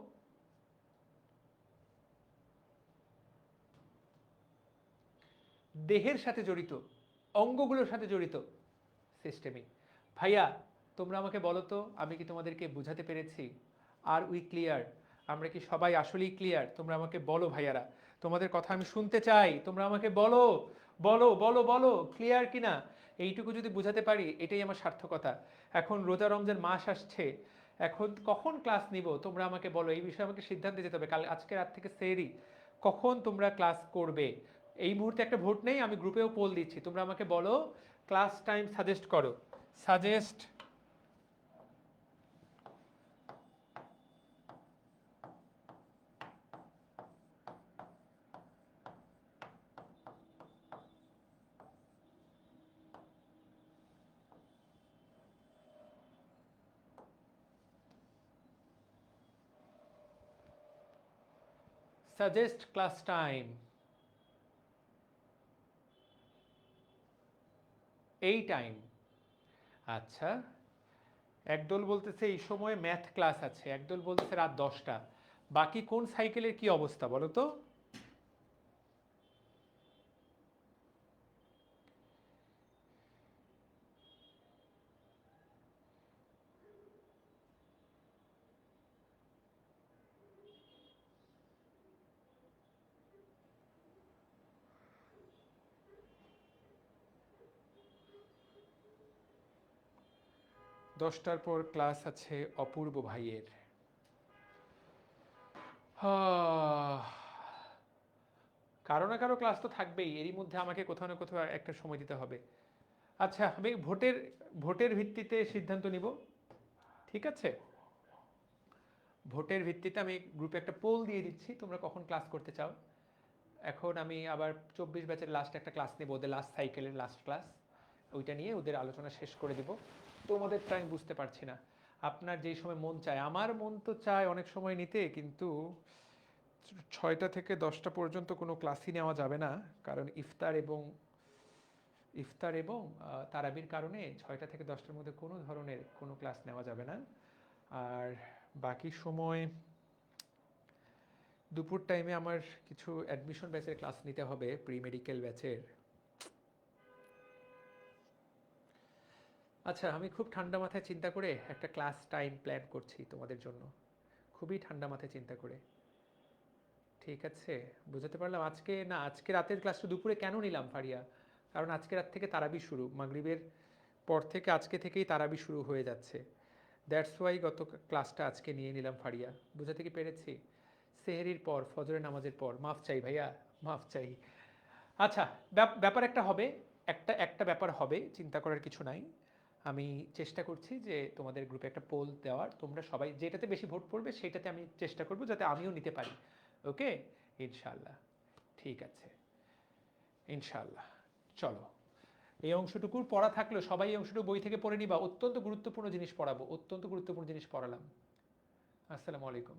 দেহের সাথে জড়িত, অঙ্গগুলোর সাথে জড়িত, সিস্টেমিক। ভাইয়া তোমরা আমাকে বলো তো, আমি কি তোমাদেরকে বুঝাতে পেরেছি? আর উই ক্লিয়ার? আমরা কি সবাই আসলেই ক্লিয়ার? তোমরা আমাকে বলো ভাইয়ারা, তোমাদের কথা আমি শুনতে চাই, তোমরা আমাকে বলো বলো বলো বলো ক্লিয়ার কিনা। এইটুকু যদি বুঝাতে পারি এটাই আমার সার্থকতা। এখন রোজা রমজান মাস আসছে, এখন কখন ক্লাস নিব তোমরা আমাকে বলো, এই বিষয়ে আমাকে সিদ্ধান্ত যেতে হবে। কাল আজকে রাত থেকে সেরি কখন তোমরা ক্লাস করবে? এই মুহূর্তে একটা ভোট নেই, আমি গ্রুপেও পোল দিচ্ছি, তোমরা আমাকে বলো, ক্লাস টাইম সাজেস্ট করো। Suggest suggest class time. এই টাইম। আচ্ছা, একদল বলতেছে এই সময় ম্যাথ ক্লাস আছে, একদল বলতেছে রাত 10টা। বাকি কোন সাইকেলের কি অবস্থা বলো তো? দশটার পর ক্লাস আছে অপূর্ব ভাইয়ের। কারো না কারো ক্লাস তো থাকবেই, এরই মধ্যে আমাকে কোথাও না কোথাও একটা সময় দিতে হবে। আচ্ছা, আমি ভোটের ভোটের ভিত্তিতে সিদ্ধান্ত নিব, ঠিক আছে? ভোটের ভিত্তিতে আমি গ্রুপে একটা পোল দিয়ে দিচ্ছি, তোমরা কখন ক্লাস করতে চাও। এখন আমি আবার 24 ব্যাচের লাস্ট একটা ক্লাস নেব, ওদের লাস্ট সাইকেলের লাস্ট ক্লাস, ওইটা নিয়ে ওদের আলোচনা শেষ করে দিব। তোমাদেরটা আমি বুঝতে পারছি না, আপনার যেই সময় মন চায়। আমার মন তো চায় অনেক সময় নিতে, কিন্তু 6টা থেকে 10টা পর্যন্ত কোনো ক্লাসই নেওয়া যাবে না, কারণ ইফতার এবং তারাবির কারণে 6টা থেকে 10টার মধ্যে কোনো ধরনের কোনো ক্লাস নেওয়া যাবে না। আর বাকি সময় দুপুর টাইমে আমার কিছু অ্যাডমিশন ব্যাচের ক্লাস নিতে হবে, প্রি মেডিকেল ব্যাচের। আচ্ছা, আমি খুব ঠান্ডা মাথায় চিন্তা করে একটা ক্লাস টাইম প্ল্যান করছি তোমাদের জন্য, খুবই ঠান্ডা মাথায় চিন্তা করে। ঠিক আছে, বুঝতে পারলাম। আজকে না, আজকে রাতের ক্লাসটা দুপুরে কেন নিলাম ফারিয়া? কারণ আজকে রাত থেকে তারাবি শুরু, মাগরিবের পর থেকে আজকে থেকেই তারাবি শুরু হয়ে যাচ্ছে। দ্যাটস ওয়াই গত ক্লাসটা আজকে নিয়ে নিলাম ফারিয়া। বুঝাতে কি পেরেছি? সেহেরির পর, ফজরের নামাজের পর। মাফ চাই ভাইয়া, মাফ চাই। আচ্ছা, ব্যাপার একটা হবে, একটা একটা ব্যাপার হবে, চিন্তা করার কিছু নাই। আমি চেষ্টা করছি যে তোমাদের গ্রুপে একটা পোল দেওয়ার, তোমরা সবাই যেটাতে বেশি ভোট পড়বে সেটাতে আমি চেষ্টা করব যাতে আমিও নিতে পারি। ওকে, ইনশাল্লাহ। ঠিক আছে, ইনশাল্লাহ। চলো, এই অংশটুকুর পড়া থাকলো, সবাই এই অংশটুকু বই থেকে পড়ে নিবা। অত্যন্ত গুরুত্বপূর্ণ জিনিস পড়াবো, অত্যন্ত গুরুত্বপূর্ণ জিনিস পড়ালাম। আসসালামু আলাইকুম।